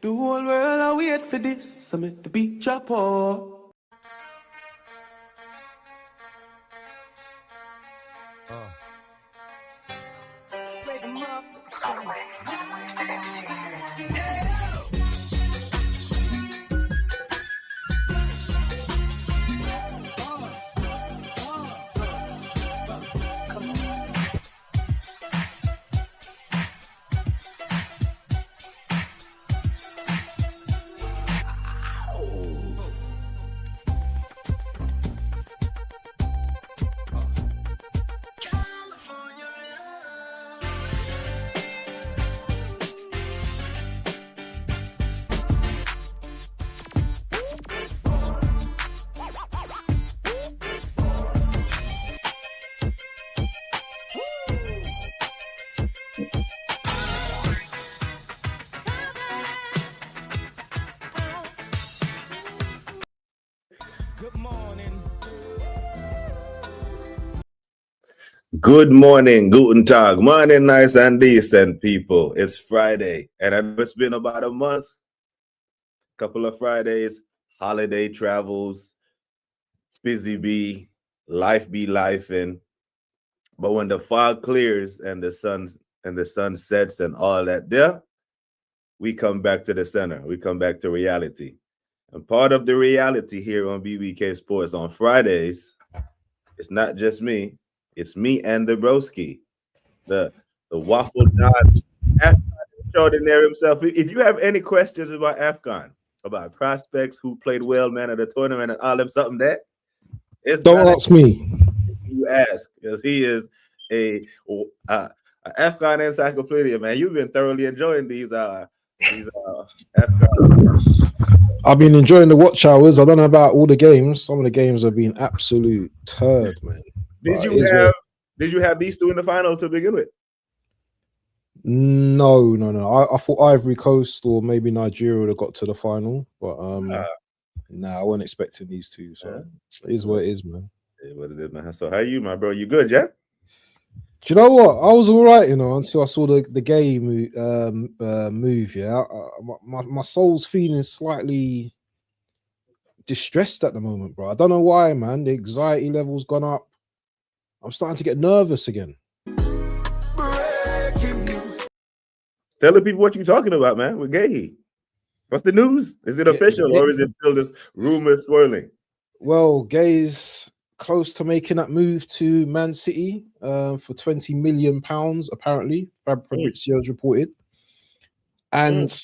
The whole world I wait for this. I make the beat drop off. Good morning, guten tag, morning, nice and decent people. It's Friday, and I know it's been about a month, couple of Fridays, holiday travels, busy bee, life be lifing. But when the fog clears and the sun sets and all that there, we come back to the center. We come back to reality. And part of the reality here on BBK Sports on Fridays, it's not just me. It's me and the broski, the waffle don, Afghan extraordinary himself. If you have any questions about Afghan, about prospects who played well, man, at the tournament and all of something that, don't ask me. You ask, because he is a Afghan encyclopedia, man. You've been thoroughly enjoying these Afghan. I've been enjoying the watch hours. I don't know about all the games. Some of the games have been absolute turd, man. Did you have these two in the final to begin with? No. I thought Ivory Coast or maybe Nigeria would have got to the final, but I wasn't expecting these two. So it is what it is, man. It is what it is, man. So how are you, my bro? You good, yeah? Do you know what? I was all right, until I saw the game move. Yeah, my soul's feeling slightly distressed at the moment, bro. I don't know why, man. The anxiety level's gone up. I'm starting to get nervous again. Tell the people what you're talking about, man. With Gay. What's the news? Is it official or is it still just rumor swirling? Well, Gay's close to making that move to Man City for £20 million, apparently. Fabrizio's reported. And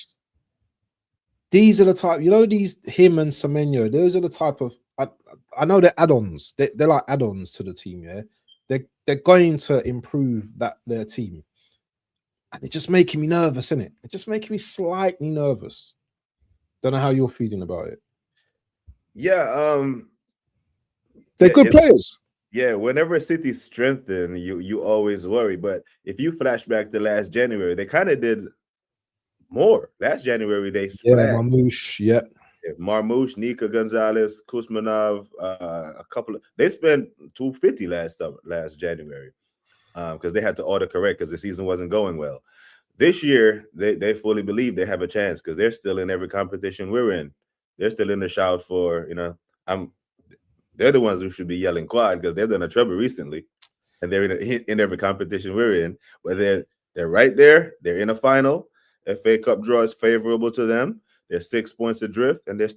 these are the type, these him and Semenyo, those are the type of, I know they're add-ons. They're like add-ons to the team, yeah? They're going to improve their team. And it's just making me nervous, isn't it? It's just making me slightly nervous. Don't know how you're feeling about it. Yeah, they're good players. Yeah, whenever City strengthen, you always worry. But if you flash back to last January, they kind of did more. Last January, they splashed. Marmoush, Marmoush, Nika Gonzalez, Kuzmanov, a couple of. They spent $250 last January because they had to autocorrect because the season wasn't going well. This year, they fully believe they have a chance because they're still in every competition we're in. They're still in the shout for, they're the ones who should be yelling quad because they've done a trouble recently, and they're in every competition we're in. But they're right there. They're in a final. FA Cup draw is favorable to them. They're 6 points adrift, and they're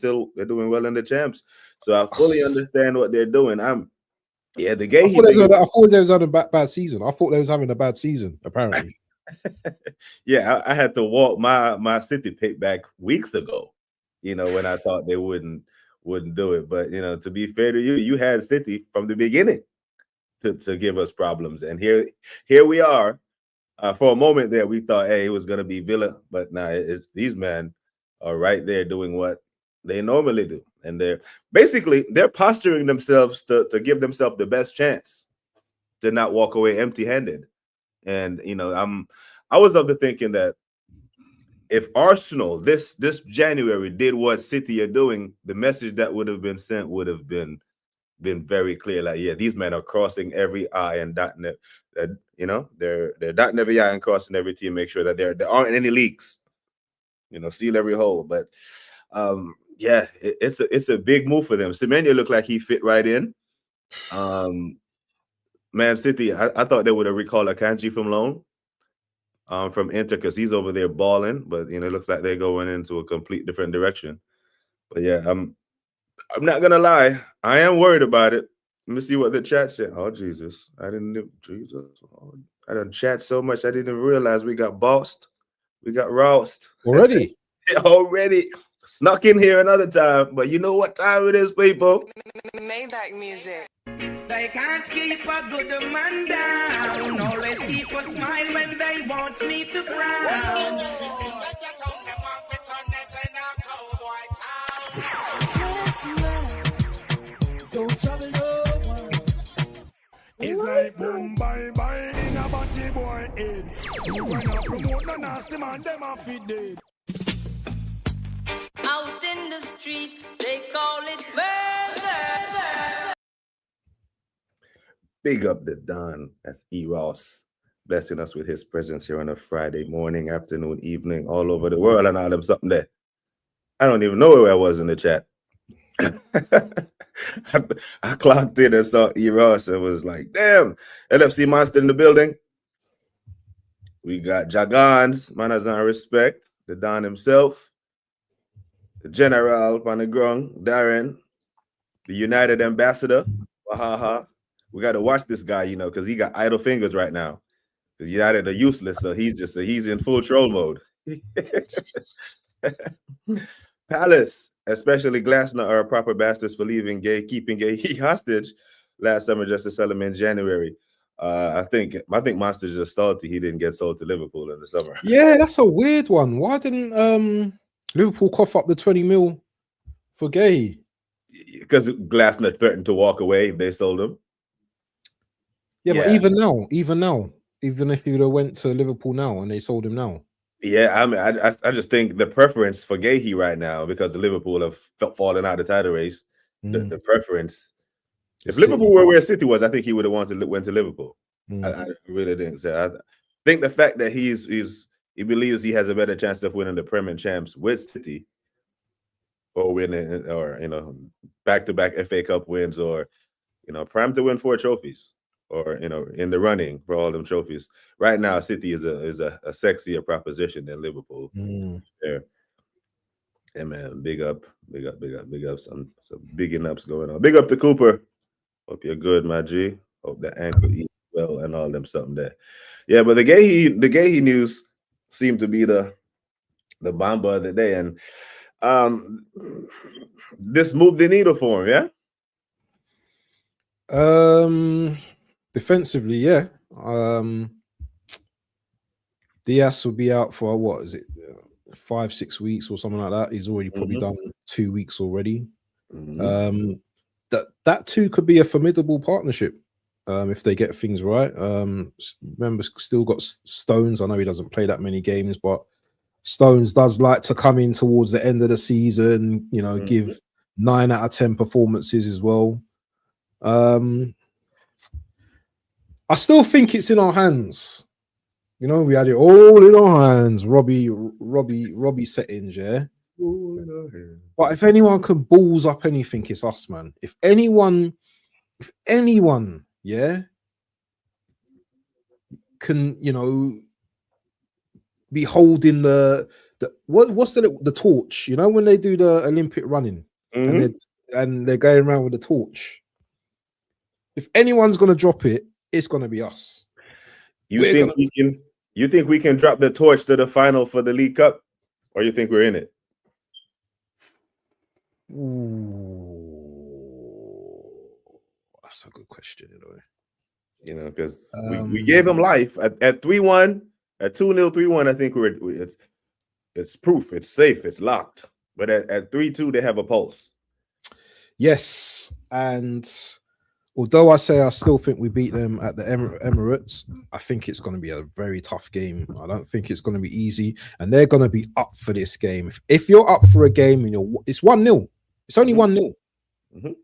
doing well in the champs. So I fully understand what they're doing. The game. I thought they was having a bad season. I thought they was having a bad season. Apparently. Yeah, I had to walk my City pick back weeks ago. When I thought they wouldn't do it. But to be fair to you, you had City from the beginning to give us problems, and here we are. For a moment there, we thought, hey, it was gonna be Villa, but now these men are right there doing what they normally do, and they're posturing themselves to give themselves the best chance to not walk away empty-handed. And I was of the thinking that if Arsenal this January did what City are doing, the message that would have been sent would have been very clear. Like, yeah, these men are crossing every I and dotting it. They're dotting every I and crossing every T and make sure that there aren't any leaks. seal every hole. But yeah, it's a big move for them. Semenya looked like he fit right in. Man City, I thought they would have recalled Akanji from loan, from Inter, because he's over there balling. But it looks like they're going into a complete different direction. But yeah, I'm not gonna lie, I am worried about it. Let me see what the chat said. Oh Jesus, I didn't. Jesus, I done chat so much I didn't realize we got bossed, we got roused already. already. Snuck in here another time, but you know what time it is, people. Maybach music. They can't keep a good man down. Always keep a smile when they want me to frown. It's like boom, bye, bye, in a body boy head. You wanna promote the nasty man, them a feed dead. Out in the street, they call it murder. Big up the Don. That's E. Ross, blessing us with his presence here on a Friday morning, afternoon, evening, all over the world, and all them something there. I don't even know where I was in the chat. I clocked in and saw E. Ross and was like, damn, LFC Monster in the building. We got Jagans, manners and respect, the Don himself, the General Panagrung, Darren, the United Ambassador, Wahaha. We got to watch this guy, because he got idle fingers right now. Because United are useless, so he's in full troll mode. Palace, especially Glasner, are proper bastards for keeping Gay hostage last summer just to sell him in January. I think Monster's just salty he didn't get sold to Liverpool in the summer. Yeah, that's a weird one. Why didn't Liverpool cough up the 20 mil for Gay? Because Glasner threatened to walk away if they sold him. Yeah, but even now, even if he would have went to Liverpool now and they sold him now. Yeah, I mean, I just think the preference for Gahey right now, because the Liverpool have fallen out of the title race, the preference. If Liverpool were where City was, I think he would have went to Liverpool. I really didn't say. I think the fact that he believes he has a better chance of winning the Premier Champs with City, or winning, or back-to-back FA Cup wins, or prime to win 4 trophies. Or in the running for all them trophies. Right now, City is a sexier proposition than Liverpool. Yeah, man. Big up. Some bigging ups going on. Big up to Cooper. Hope you're good, my G. Hope that ankle eats well and all them something there. Yeah, but the Gahey news seemed to be the bomba of the day, and this moved the needle for him. Yeah. Defensively, yeah. Diaz will be out for what is it, 5-6 weeks or something like that. He's already probably done 2 weeks already. That too could be a formidable partnership if they get things right. Remember, still got Stones. I know he doesn't play that many games, but Stones does like to come in towards the end of the season. Give 9 out of 10 performances as well. I still think it's in our hands. We had it all in our hands. Robbie settings, yeah. But if anyone can balls up anything, it's us, man. If anyone, yeah, can be holding the what's the torch? When they do the Olympic running and they're going around with the torch. If anyone's gonna drop it, it's gonna be us. You think we can drop the torch to the final for the League Cup, or you think we're in it? Ooh, that's a good question, because we gave them life at 3-1, at 2-0, 3-1. I think it's proof, it's safe, it's locked. But at 3-2, they have a pulse. Yes, and although I still think we beat them at the Emirates, I think it's going to be a very tough game. I don't think it's going to be easy, and they're going to be up for this game. If you're up for a game and it's 1-0, it's only 1-0.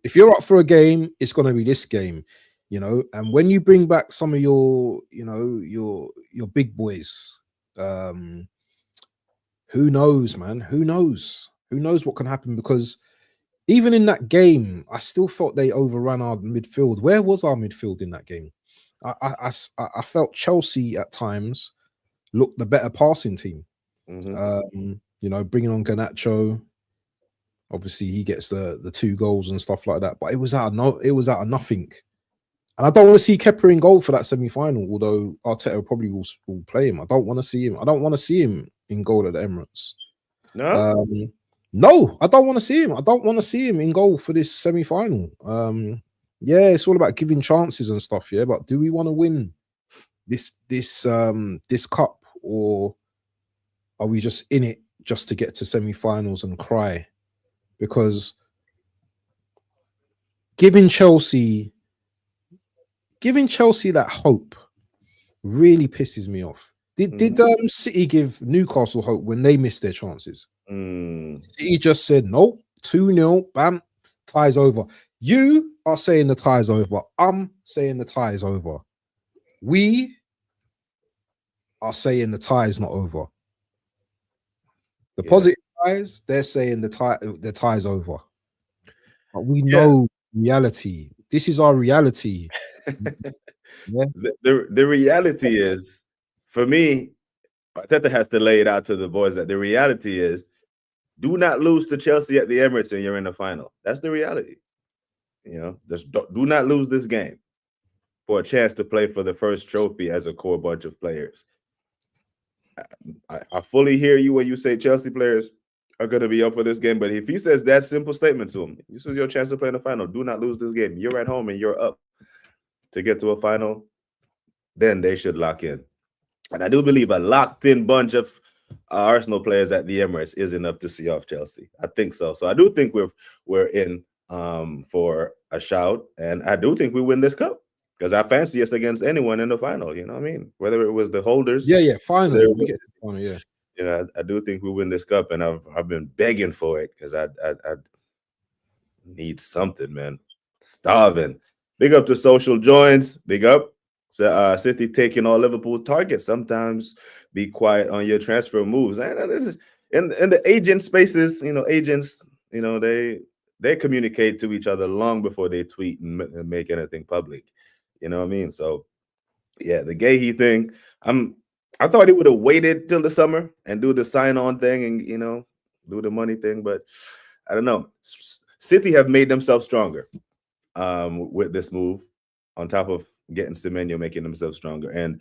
If you're up for a game, it's going to be this game, And when you bring back some of your big boys, who knows, man? Who knows? Who knows what can happen? Because even in that game, I still felt they overran our midfield. Where was our midfield in that game? I felt Chelsea at times looked the better passing team. Bringing on Garnacho, obviously he gets the 2 goals and stuff like that. But it was out of nothing. And I don't want to see Kepa in goal for that semi-final, although Arteta probably will play him. I don't want to see him. I don't want to see him in goal at the Emirates. No, no, I don't want to see him. I don't want to see him in goal for this semi-final. Yeah, it's all about giving chances and stuff. Yeah, but do we want to win this cup, or are we just in it just to get to semi-finals and cry? Because giving Chelsea that hope really pisses me off. Did City give Newcastle hope when they missed their chances? City just said nope, 2-0, bam, tie's over. You are saying the tie's over. I'm saying the tie is over. We are saying the tie is not over. The positive guys, they're saying the tie's over. But we know reality. This is our reality. Yeah. The reality is, for me, Arteta has to lay it out to the boys that the reality is, do not lose to Chelsea at the Emirates and you're in the final. That's the reality. Just do not lose this game for a chance to play for the first trophy as a core bunch of players. I fully hear you when you say Chelsea players are going to be up for this game, but if he says that simple statement to him, this is your chance to play in the final. Do not lose this game. You're at home and you're up to get to a final, then they should lock in. And I do believe a locked-in bunch of Arsenal players at the Emirates is enough to see off Chelsea. I think so. So I do think we're in for a shout, and I do think we win this cup because I fancy us against anyone in the final. You know what I mean? Whether it was the holders, final. I do think we win this cup, and I've been begging for it because I need something, man. Starving. Big up to Social Joins. Big up. So, City taking all Liverpool's targets. Sometimes be quiet on your transfer moves. And this is in the agent spaces. Agents. They communicate to each other long before they tweet and make anything public. You know what I mean? So, yeah, the Gahey thing. I thought he would have waited till the summer and do the sign-on thing and do the money thing, but I don't know. City have made themselves stronger with this move, on top of getting Semenyo, making themselves stronger. And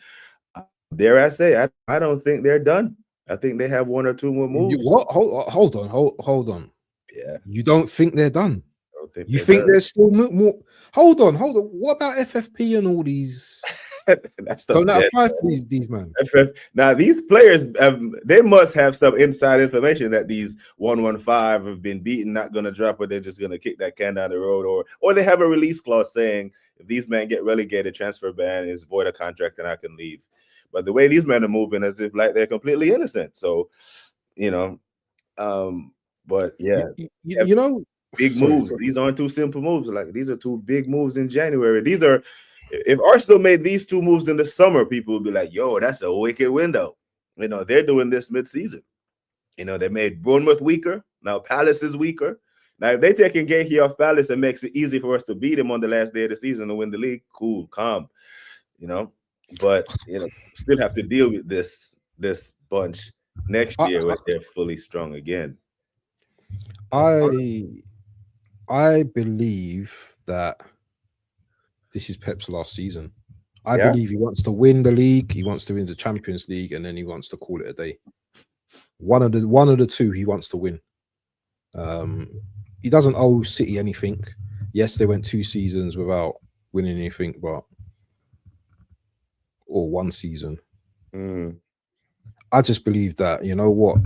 dare I say, I don't think they're done. I think they have 1 or 2 more moves. Hold on. Yeah. You don't think they're done? You think done. there's still more? Hold on. What about FFP and all these? Don't that apply for these man? Now these players, they must have some inside information that these 115 have been beaten, not going to drop, or they're just going to kick that can down the road, or they have a release clause saying if these men get relegated, transfer ban is void of contract and I can leave. But the way these men are moving, as if like they're completely innocent. So, but yeah, big moves. These aren't 2 simple moves. Like these are 2 big moves in January. These are. If Arsenal made these 2 moves in the summer, people would be like, yo, that's a wicked window. They're doing this mid-season. They made Bournemouth weaker. Now Palace is weaker. Now, if they're taking Gahey off Palace and makes it easy for us to beat him on the last day of the season and win the league, cool, calm. But, still have to deal with this bunch next year when they're fully strong again. I believe that this is Pep's last season. I believe he wants to win the league. He wants to win the Champions League, and then he wants to call it a day. One of the 2 he wants to win. He doesn't owe City anything. Yes, they went 2 seasons without winning anything, or 1 season. I just believe that, you know what?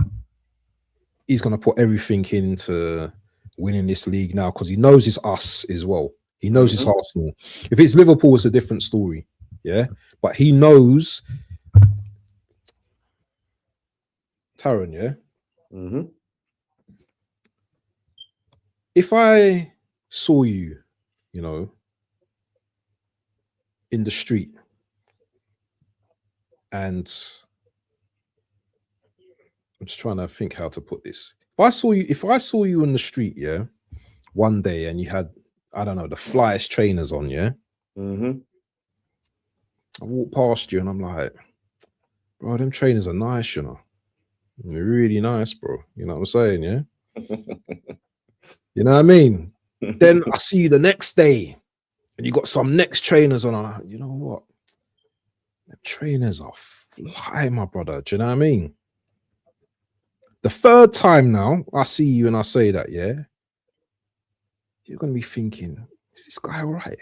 He's going to put everything into winning this league now because he knows it's us as well. He knows it's Arsenal. If it's Liverpool, it's a different story. Yeah. But he knows. Taron, yeah? If I saw you, in the street and I'm just trying to think how to put this. If I saw you in the street, yeah, one day and you had, I don't know, the flyest trainers on, yeah. Mm-hmm. I walk past you and I'm like, bro, them trainers are nice, you know. They're really nice, bro. You know what I'm saying, yeah? You know what I mean? Then I see you the next day and you got some next trainers on. I'm like, you know what? The trainers are fly, my brother. Do you know what I mean? The third time now I see you and I say that, yeah, you're gonna be thinking, is this guy all right?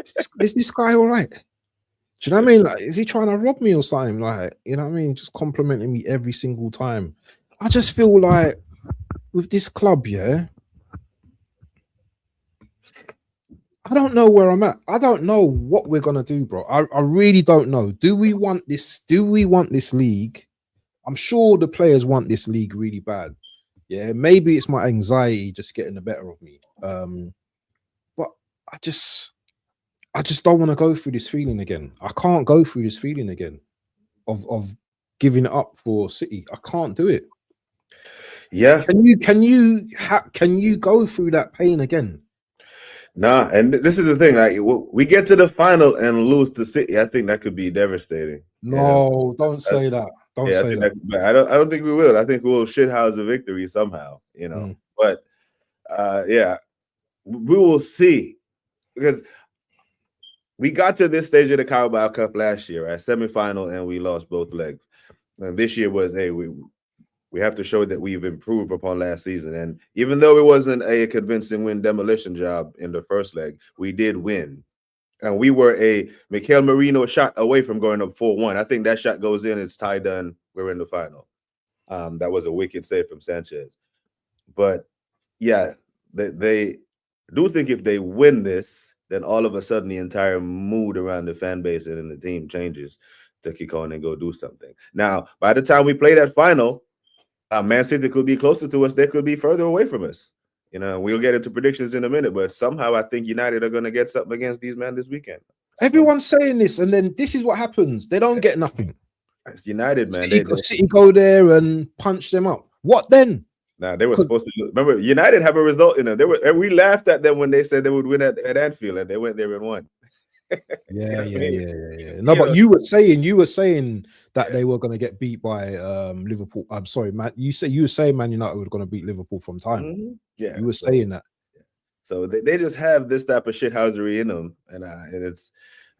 Is this guy all right? Do you know what I mean? Like, is he trying to rob me or something? Like, you know what I mean? Just complimenting me every single time. I just feel like with this club, yeah, I don't know where I'm at. I don't know what we're gonna do, bro. I really don't know. Do we want this? Do we want this league? I'm sure the players want this league really bad. Yeah, maybe it's my anxiety just getting the better of me. But I just don't want to go through this feeling again. I can't go through this feeling again of giving it up for City. I can't do it. Yeah. Can you go through that pain again? Nah, and this is the thing. Like, we get to the final and lose to City. I think that could be devastating. No, don't say that. Don't say that. I don't think we will. I think we'll shithouse a victory somehow. You know, but yeah, we will see, because we got to this stage of the Carabao Cup last year, right? Semi-final, and we lost both legs. And this year was, hey, we have to show that we've improved upon last season. And even though it wasn't a convincing win demolition job in the first leg, we did win. And we were a Mikel Merino shot away from going up 4-1. I think that shot goes in, it's tie done, we're in the final. That was a wicked save from Sanchez. But yeah, they do think if they win this, then all of a sudden the entire mood around the fan base and in the team changes to kick on and go do something. Now, by the time we play that final, Man City could be closer to us. They could be further away from us. You know, we'll get into predictions in a minute, but somehow I think United are going to get something against these men this weekend. Everyone's saying this, and then this is what happens. They don't get nothing. It's United, man. City go there and punch them up. What then? Nah, they were supposed to remember. United have a result in them. We laughed at them when they said they would win at Anfield, and they went there and won. Yeah. No, but you were saying that they were going to get beat by Liverpool. I'm sorry, man. You were saying Man United were going to beat Liverpool from time. Mm-hmm. Yeah, you were saying that. So they just have this type of shithousery in them, and it's,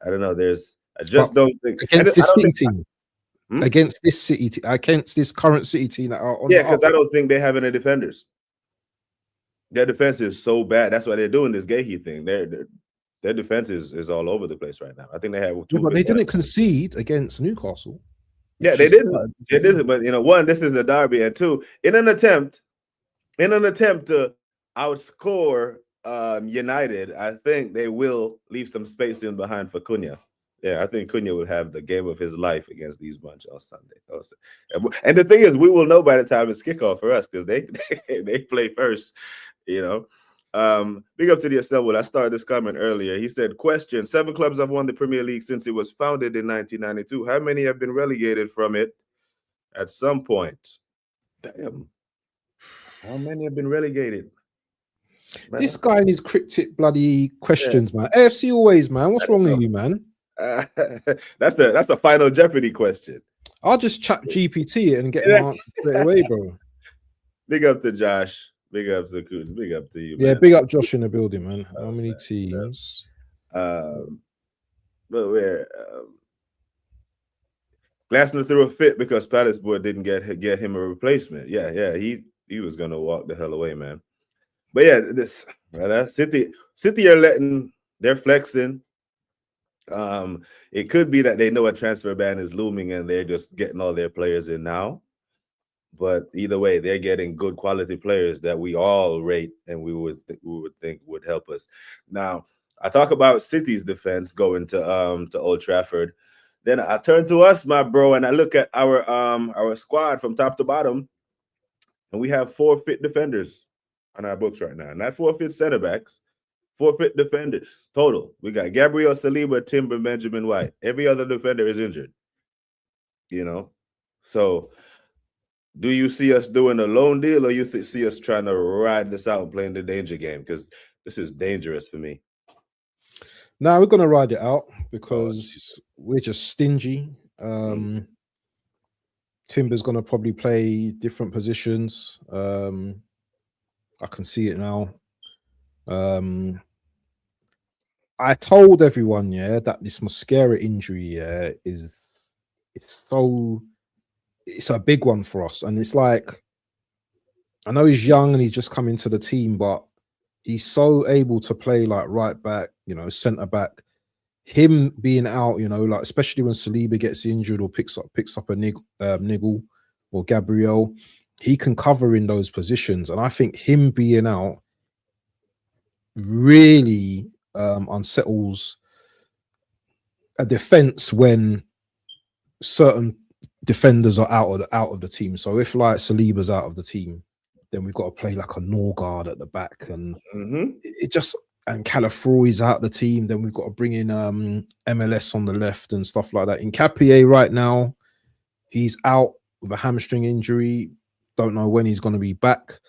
I don't know. I just don't think against this City team. Against this City team, against this current City team that are on. Yeah, because I don't think they have any defenders. Their defense is so bad. That's why they're doing this Gahey thing. Their defense is all over the place right now. I think they have two. But they didn't concede against Newcastle. Yeah, they didn't. They didn't. But one, this is a derby, and two, in an attempt to outscore United, I think they will leave some space in behind for Cunha. Yeah, I think Cunha would have the game of his life against these bunch on Sunday. And the thing is, we will know by the time it's kickoff for us, because they play first, you know. Big up to the assembled. I started this comment earlier. He said, question: 7 clubs have won the Premier League since it was founded in 1992. How many have been relegated from it at some point? Damn. How many have been relegated? Man. This guy and his cryptic bloody questions, man. AFC always, man. What's wrong with you, man? That's the final Jeopardy question. I'll just chat GPT it and get an answer straight away, bro. Big up to Josh. Big up to Kuz. Big up to you, man. Yeah, big up Josh in the building, man. How many teams? But we're Glasner threw a fit because Palace boy didn't get him a replacement. Yeah, he was gonna walk the hell away, man. But yeah, this City are they're flexing. It could be that they know a transfer ban is looming and they're just getting all their players in now. But either way, they're getting good quality players that we all rate and we would think would help us. Now, I talk about City's defense going to Old Trafford. Then I turn to us, my bro, and I look at our squad from top to bottom, and we have 4 fit defenders on our books right now. Not 4 fit center backs, 4 fit defenders total. We got Gabriel Saliba, Timber, Benjamin White. Every other defender is injured. You know. So, do you see us doing a loan deal, or you see us trying to ride this out and playing the danger game? Because this is dangerous for me. Now we're gonna ride it out because we're just stingy. Timber's gonna probably play different positions. I can see it now. I told everyone, that this Mosquera injury, it's a big one for us, and it's like, I know he's young and he's just come into the team, but he's so able to play like right back, centre back. Him being out, like especially when Saliba gets injured or picks up a niggle or Gabriel, he can cover in those positions, and I think him being out really unsettles a defense when certain defenders are out of the team. So if like Saliba's out of the team, then we've got to play like a Norgard at the back, and it just, and Calafroy's out the team, then we've got to bring in MLS on the left and stuff like that. In Capier right now, he's out with a hamstring injury. Don't know when he's going to be back.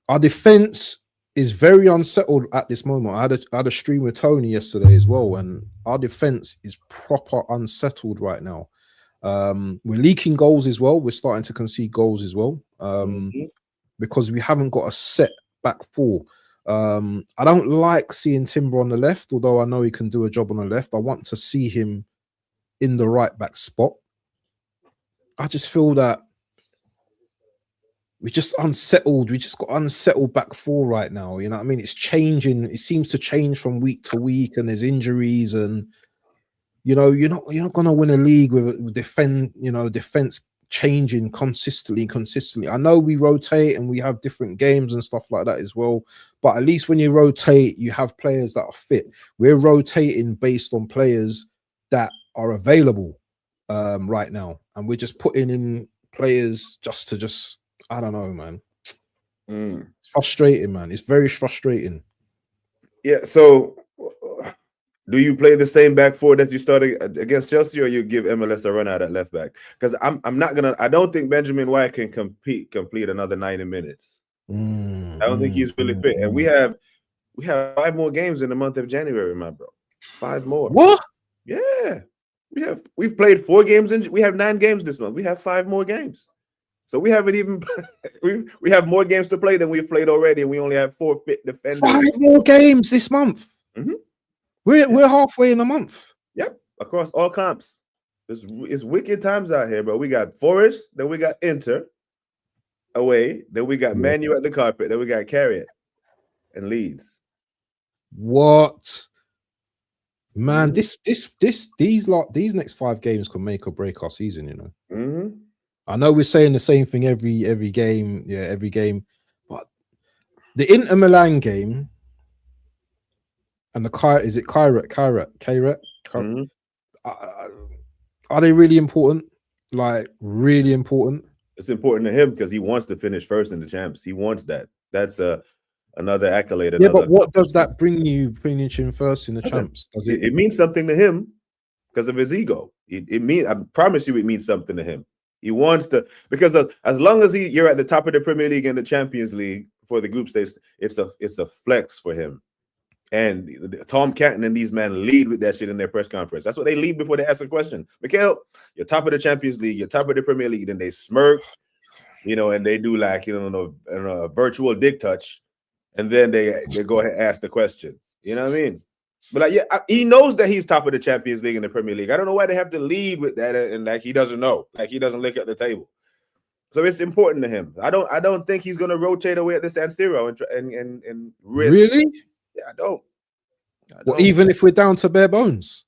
Our defense is very unsettled at this moment. I had a stream with Tony yesterday as well, and our defense is proper unsettled right now. We're leaking goals as well. We're starting to concede goals as well, because we haven't got a set back four. I don't like seeing Timber on the left, although I know he can do a job on the left. I want to see him in the right back spot. I just feel that we're just unsettled. We just got unsettled back four right now. You know what I mean? It's changing. It seems to change from week to week, and there's injuries, and you're not going to win a league with defense changing consistently. I know we rotate and we have different games and stuff like that as well, but at least when you rotate, you have players that are fit. We're rotating based on players that are available right now, and we're just putting in players just I don't know, man. It's frustrating, man. It's very frustrating. Yeah. So, do you play the same back four that you started against Chelsea, or you give MLS a run out at left back? Because I don't think Benjamin White can complete another 90 minutes. I don't think he's really fit. And we have 5 more games in the month of January, my bro. 5 more. What? Yeah. We've played 4 games we have 9 games this month. We have 5 more games. So we haven't even we have more games to play than we've played already, and we only have 4 fit defenders. 5 more games this month. We're halfway in a month. Yep, across all comps. It's wicked times out here, bro. We got Forest, then we got Inter away, then we got Manu at the carpet, then we got Carriot and Leeds. What? Man, these next 5 games can make or break our season, I know we're saying the same thing every game, but the Inter Milan game and the Kairat? Are they really important? Like, really important? It's important to him because he wants to finish first in the champs. He wants that. That's another accolade. But what does that bring you, finishing first in the champs? Does it means something to him because of his ego. I promise you, it means something to him. He wants to, because as long as you're at the top of the Premier League and the Champions League for the group stage, it's a flex for him. And Tom Canton and these men lead with that shit in their press conference. That's what they lead before they ask a question. Mikhail, you're top of the Champions League, you're top of the Premier League. Then they smirk, and they do like, a virtual dick touch. And then they go ahead and ask the question. You know what I mean? But he knows that he's top of the Champions League and the Premier League. I don't know why they have to lead with that, and like he doesn't know, like he doesn't look at the table. So it's important to him. I don't think he's going to rotate away at the San Siro and risk. Really? Yeah, I don't. Well, even if we're down to bare bones,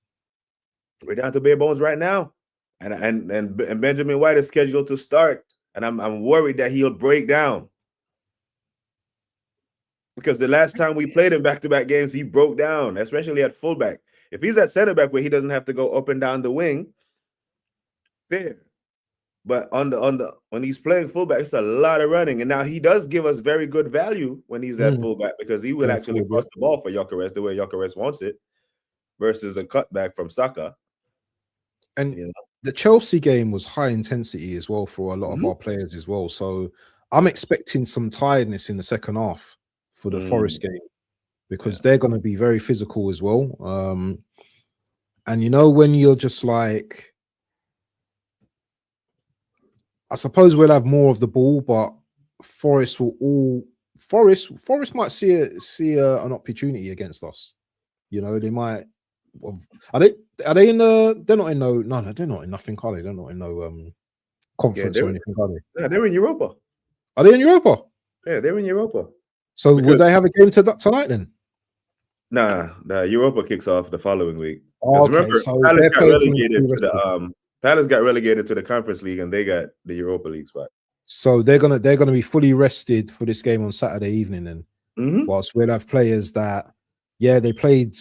we're down to bare bones right now, and Benjamin White is scheduled to start, and I'm worried that he'll break down. Because the last time we played in back-to-back games, he broke down, especially at fullback. If he's at center back where he doesn't have to go up and down the wing, fair. But when he's playing fullback, it's a lot of running. And now he does give us very good value when he's at fullback, because he will actually cross the ball for Gyökeres the way Gyökeres wants it, versus the cutback from Saka. And the Chelsea game was high intensity as well for a lot of our players as well. So I'm expecting some tiredness in the second half for the Forest game because they're going to be very physical as well. And you know, when you're just like, I suppose we'll have more of the ball, but Forest might see an opportunity against us. You know, they might. Are they in the? They're not in no. They're not in nothing, are they? They're not in no conference or anything, are they? Yeah, they're in Europa. Are they in Europa? Yeah, they're in Europa. So would they have a game tonight then? Nah, the Europa kicks off the following week. Oh, okay, remember, so Palace got relegated to the Palace got relegated to the Conference League, and they got the Europa League spot. So they're gonna be fully rested for this game on Saturday evening, then. Whilst we'll have players that, they played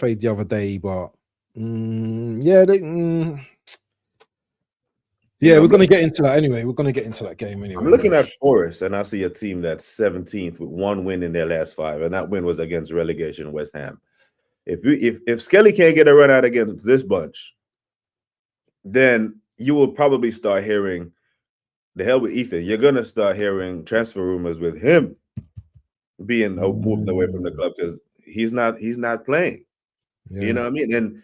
the other day, but we're gonna get into that anyway. We're gonna get into that game anyway. I'm looking at Forest, and I see a team that's 17th with 1 win in their last 5, and that win was against relegation West Ham. If Skelly can't get a run out against this bunch, then you will probably start hearing the hell with Ethan. You're gonna start hearing transfer rumors with him being moved away from the club because he's not playing. You know what I mean? And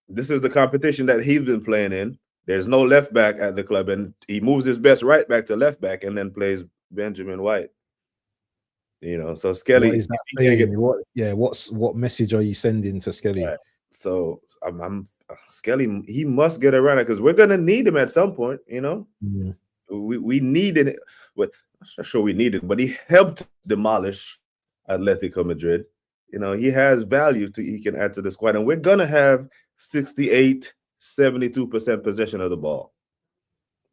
this is the competition that he's been playing in. There's no left back at the club, and he moves his best right back to left back and then plays Benjamin White. You know, so Skelly. What is that saying? What message are you sending to Skelly? Right. So I'm Skelly. He must get around it because we're gonna need him at some point. You know, we needed it. But I'm not sure we needed, but he helped demolish Atletico Madrid. You know, he has value he can add to the squad, and we're gonna have 72% possession of the ball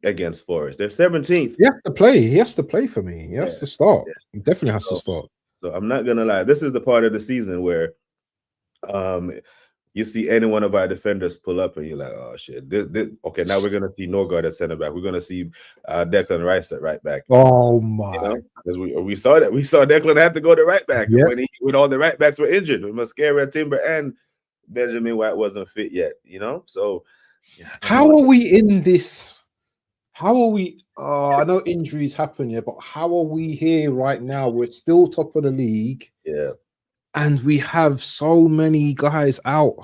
against Forest. They're 17th. He has to play for me. He has to start. He definitely has to start. So I'm not gonna lie. This is the part of the season where you see any one of our defenders pull up and you're like, oh shit. Okay, now we're gonna see Norgard at center back. We're gonna see Declan Rice at right back. Oh my! You know? Because we saw that. We saw Declan have to go to right back when all the right backs were injured. Mascara, Timber, and Benjamin White wasn't fit yet. You know, so how are we in this? How are we? I know injuries happen, but how are we here right now? We're still top of the league. Yeah. And we have so many guys out.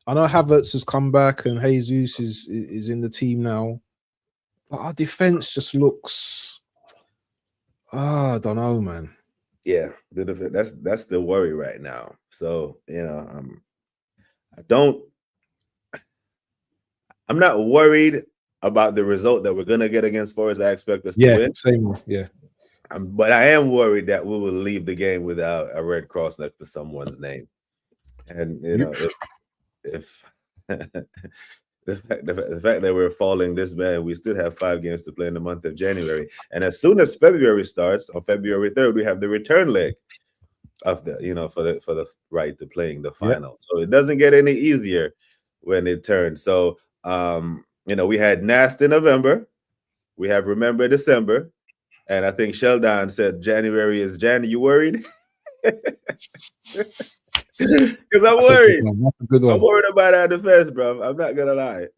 I know Havertz has come back and Jesus is in the team now. But our defense just looks I don't know, man. Yeah, that's the worry right now. So, you know, I'm not worried about the result that we're gonna get against Forest. I expect us to win. Same. But I am worried that we will leave the game without a red cross next to someone's name. And you know, if the fact that we're falling this bad, we still have 5 games to play in the month of January. And as soon as February starts, on February 3rd, we have the return leg of the, you know, for the right to playing the final. So it doesn't get any easier when it turns. So you know, we had Nast in November, we have Remember December. And I think Sheldon said January is Jan. You worried? Because I'm worried. That's a good one. I'm worried about our defense, bro. I'm not gonna lie.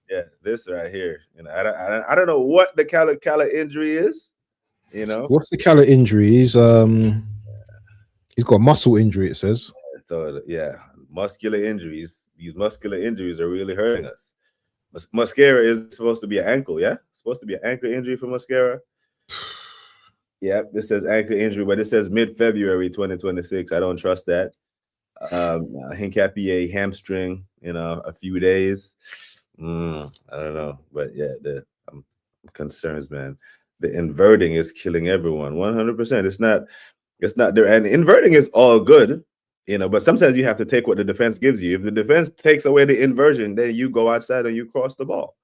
Yeah, this right here. You know, I don't know what the Cala injury is. You know, what's the Cala injury? He's got a muscle injury. It says. So yeah, muscular injuries. These muscular injuries are really hurting us. Mascara is supposed to be an ankle, yeah? Supposed to be an ankle injury for Mascara. Yeah, this says ankle injury, but it says mid-February 2026. I don't trust that. Hincapié hamstring in a few days. I don't know, but yeah, I'm concerns, man. The inverting is killing everyone. 100%. It's not there, and inverting is all good, you know. But sometimes you have to take what the defense gives you. If the defense takes away the inversion, then you go outside and you cross the ball.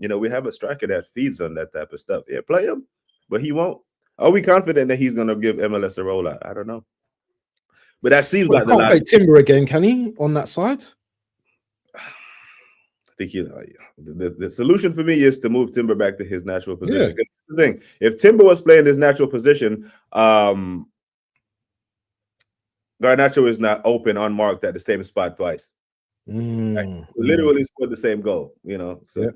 You know, we have a striker that feeds on that type of stuff. Yeah, play him, but he won't. Are we confident that he's going to give MLS a rollout? I don't know. But that seems like he can't play Timber again, can he, on that side? I think the solution for me is to move Timber back to his natural position. Because the thing, if Timber was playing his natural position, Garnacho is not open, unmarked at the same spot twice. We literally scored the same goal, you know. So, yeah.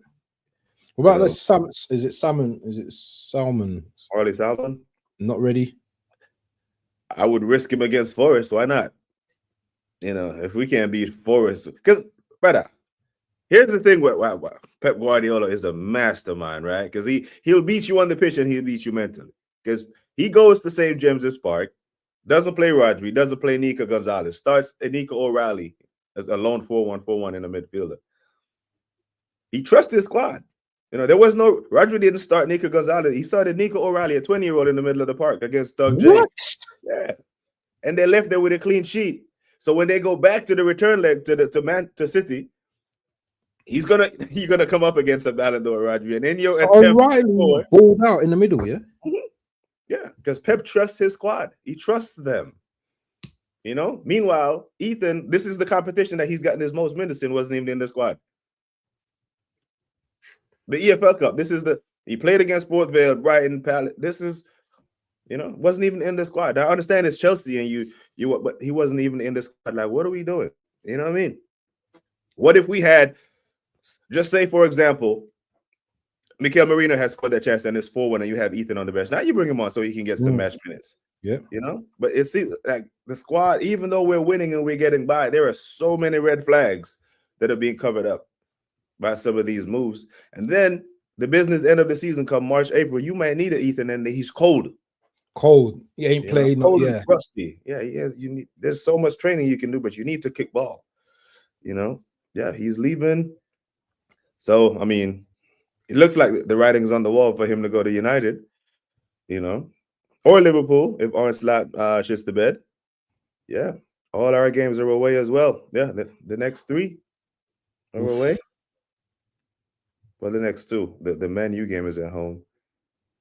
What about the salmon? Is it salmon? Is it salmon? Harley Salmon? Not ready. I would risk him against Forest. Why not? You know, if we can't beat Forest, because brother, here's the thing: with Pep Guardiola is a mastermind, right? Because he'll beat you on the pitch and he'll beat you mentally. Because he goes to St. James's Park, doesn't play Rodri, doesn't play Nico Gonzalez, starts Nico O'Reilly as a lone 4-1-4-1 in the midfielder. He trusts his squad. You know, there was no Rodri didn't start Nico Gonzalez. He started Nico O'Reilly, a 20-year-old, in the middle of the park against Doug James. Yeah, and they left there with a clean sheet. So when they go back to the return leg to City, he's gonna come up against a Ballon d'Or Rodri, and then your O'Reilly balled out in the middle, yeah. Yeah, because Pep trusts his squad. He trusts them. You know. Meanwhile, Ethan, this is the competition that he's gotten his most minutes in. Wasn't even in the squad. The EFL Cup. He played against Port Vale, Brighton, Palace. This is, you know, wasn't even in the squad. I understand it's Chelsea and but he wasn't even in the squad. Like, what are we doing? You know what I mean? What if we had, just say for example, Mikel Merino has scored that chance and it's 4-1 and you have Ethan on the bench. Now you bring him on so he can get some match minutes. Yeah. You know? But it seems like the squad, even though we're winning and we're getting by, there are so many red flags that are being covered up by some of these moves. And then the business end of the season come March, April, you might need an Ethan and he's cold. He ain't played. Rusty. Yeah, there's so much training you can do, but you need to kick ball. You know? Yeah, he's leaving. So, I mean, it looks like the writing's on the wall for him to go to United, you know, or Liverpool if Arne Slot shits the bed. Yeah, all our games are away as well. Yeah, the next 3 are away. Well, the next 2, the Man U game is at home,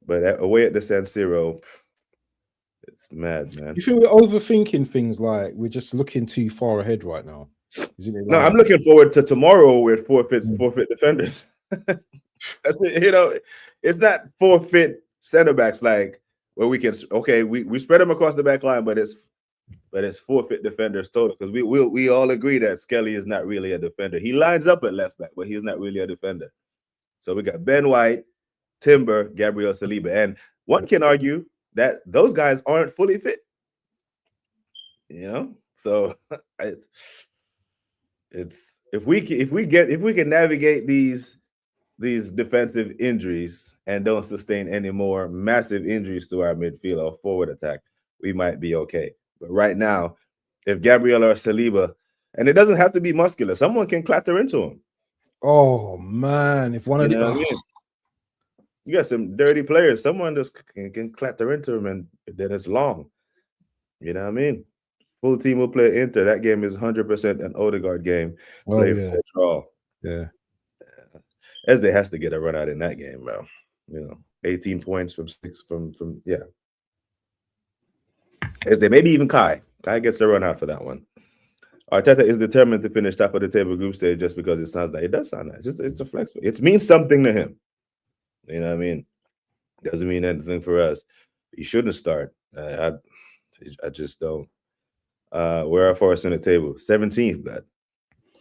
but away at the San Siro, it's mad, man. You think we're overthinking things? Like we're just looking too far ahead right now? Isn't it? No, I'm looking forward to tomorrow with forfeit defenders. That's it. You know, it's not forfeit center backs like where we can we spread them across the back line, but it's forfeit defenders total because we all agree that Skelly is not really a defender. He lines up at left back, but he's not really a defender. So we got Ben White, Timber, Gabriel Saliba, and one can argue that those guys aren't fully fit. You know, so it's if we can navigate these defensive injuries and don't sustain any more massive injuries to our midfield or forward attack, we might be okay. But right now, if Gabriel or Saliba, and it doesn't have to be muscular, someone can clatter into him. Oh man, if one of them, you got some dirty players, someone just can clatter into him, and then it's long. You know what I mean? Full team will play Inter. That game is 100% an Odegaard game. Play for a draw. Yeah. Eze has to get a run out in that game, bro. You know, 18 points from 6 from Eze, maybe even Kai. Kai gets a run out for that one. Arteta is determined to finish top of the table group stage just because it sounds like it does sound nice. It's a flex. It means something to him. You know what I mean? Doesn't mean anything for us. He shouldn't start. I just don't. Where are Forest in the table? 17th, blood.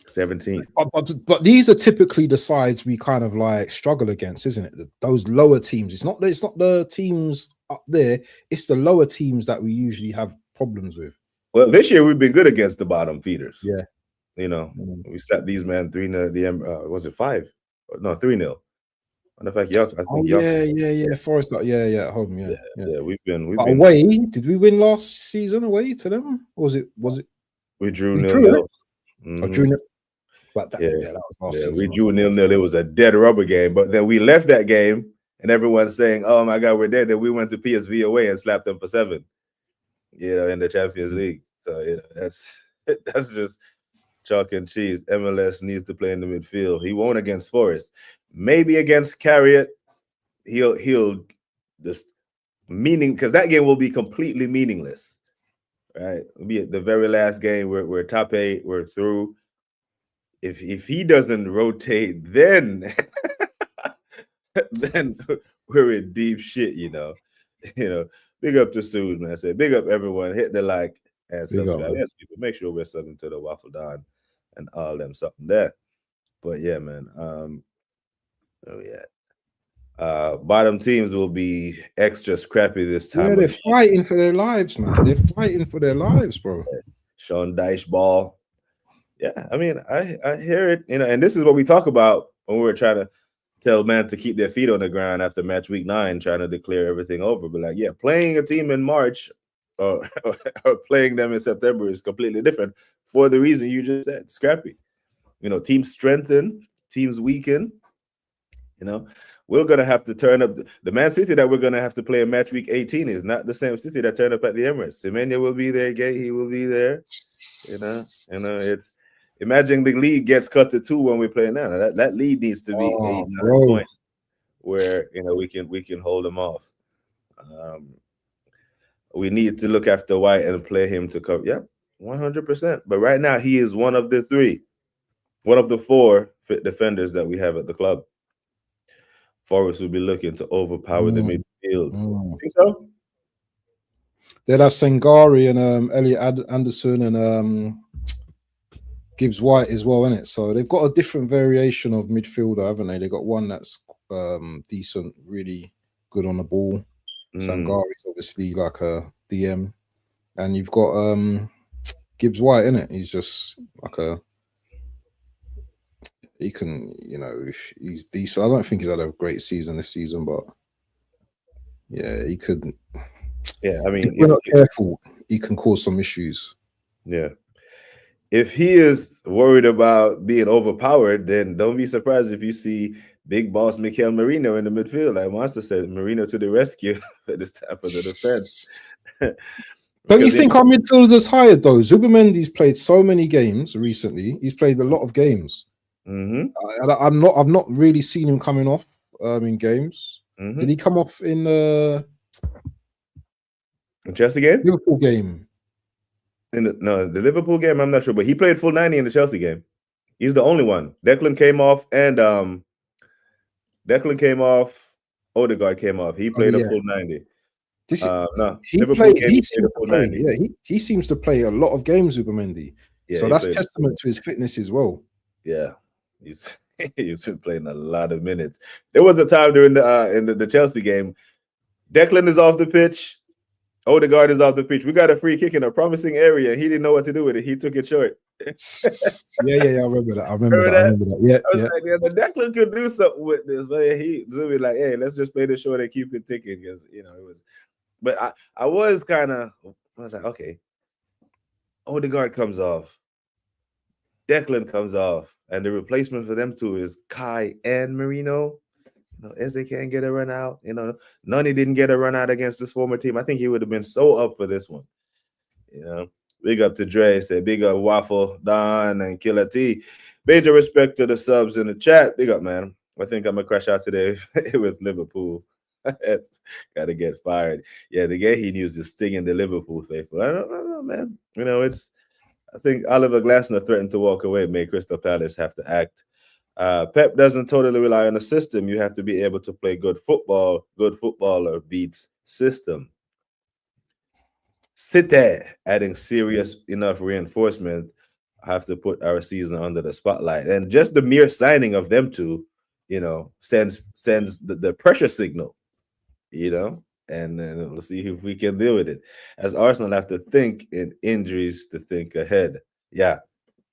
17th. But these are typically the sides we kind of like struggle against, isn't it? Those lower teams. It's not the teams up there. It's the lower teams that we usually have problems with. Well, this year we've been good against the bottom feeders. Yeah. You know, we slapped these men 3-0. Was it 5? No, 3-0. And the fact, yeah. Forest, at home, yeah. We've been away. Did we win last season away to them? Or was it? We drew 0-0. I drew. But that was last season. We drew 0-0. It was a dead rubber game. But then we left that game, and everyone's saying, "Oh my God, we're dead." Then we went to PSV away and slapped them for 7. You know, in the Champions League. So that's just chalk and cheese. MLS needs to play in the midfield. He won't against Forest. Maybe against Carriot, he'll just because that game will be completely meaningless. Right? It'll be the very last game. We're top 8. We're through. If he doesn't rotate, then we're in deep shit. You know. Big up to Suze, man. I said, big up everyone. Hit the like and subscribe. Yes, people, make sure we're subbing to the Waffle Don and all them something there. But yeah, man. Bottom teams will be extra scrappy this time. Yeah, they're fighting for their lives, man. They're fighting for their lives, bro. Sean Dyche ball. Yeah, I mean, I hear it, and this is what we talk about when we're trying to tell man to keep their feet on the ground after match week 9, trying to declare everything over. But like, yeah, playing a team in March or playing them in September is completely different for the reason you just said, scrappy. Teams strengthen, teams weaken. We're going to have to turn up. The Man City that we're going to have to play in match week 18 is not the same City that turned up at the Emirates. Semenya will be there. He will be there. It's imagine the lead gets cut to 2 when we play now. That lead needs to be 8-9 points where we can hold them off. We need to look after White and play him to cover. Yep, 100%. But right now he is one of the 4 fit defenders that we have at the club. Forest will be looking to overpower the midfield. Think so? They'll have Sangari and Elliot Anderson and Gibbs White as well, innit? So they've got a different variation of midfielder, haven't they? They've got one that's decent, really good on the ball. Sangari's obviously like a DM. And you've got Gibbs White, innit? He's just like he can, if he's decent. I don't think he's had a great season this season, but yeah, he could. Yeah, I mean, if we're not careful, he can cause some issues. Yeah. If he is worried about being overpowered, then don't be surprised if you see big boss Mikel Merino in the midfield. Like Monster said, Merino to the rescue at this time for the defense. Don't you think our midfielders hired though? Zubimendi's played so many games recently. He's played a lot of games. I've not really seen him coming off in games. Did he come off in the Chelsea game? Liverpool game? The Liverpool game, I'm not sure, but he played full 90 in the Chelsea game. He's the only one. Declan came off, and Odegaard came off. He played a full 90. He seems to play a lot of games, Zubimendi. Yeah, so that's testament to his fitness as well. Yeah, he's been playing a lot of minutes. There was a time during the Chelsea game, Declan is off the pitch, Odegaard is off the pitch. We got a free kick in a promising area. He didn't know what to do with it. He took it short. Yeah. I remember that. I remember that. Yeah. The Declan could do something with this, but Zubi like, hey, let's just play this short and keep it ticking because it was. But I was like, okay, Odegaard comes off, Declan comes off, and the replacement for them two is Kai and Merino. Eze can't get a run out. Nani didn't get a run out against this former team. I think he would have been so up for this one. Big up to Dre, say big up Waffle, Don, and Killer T. Major respect to the subs in the chat. Big up, man. I think I'm gonna crash out today with Liverpool. Got to get fired. Yeah, the guy he used is stinging the Liverpool faithful. I don't know, man. I think Oliver Glasner threatened to walk away, made Crystal Palace have to act. Pep doesn't totally rely on the system. You have to be able to play good football. Good footballer beats system. City adding serious enough reinforcement have to put our season under the spotlight. And just the mere signing of them two, sends the pressure signal, and then we'll see if we can deal with it. As Arsenal have to think in injuries to think ahead. Yeah,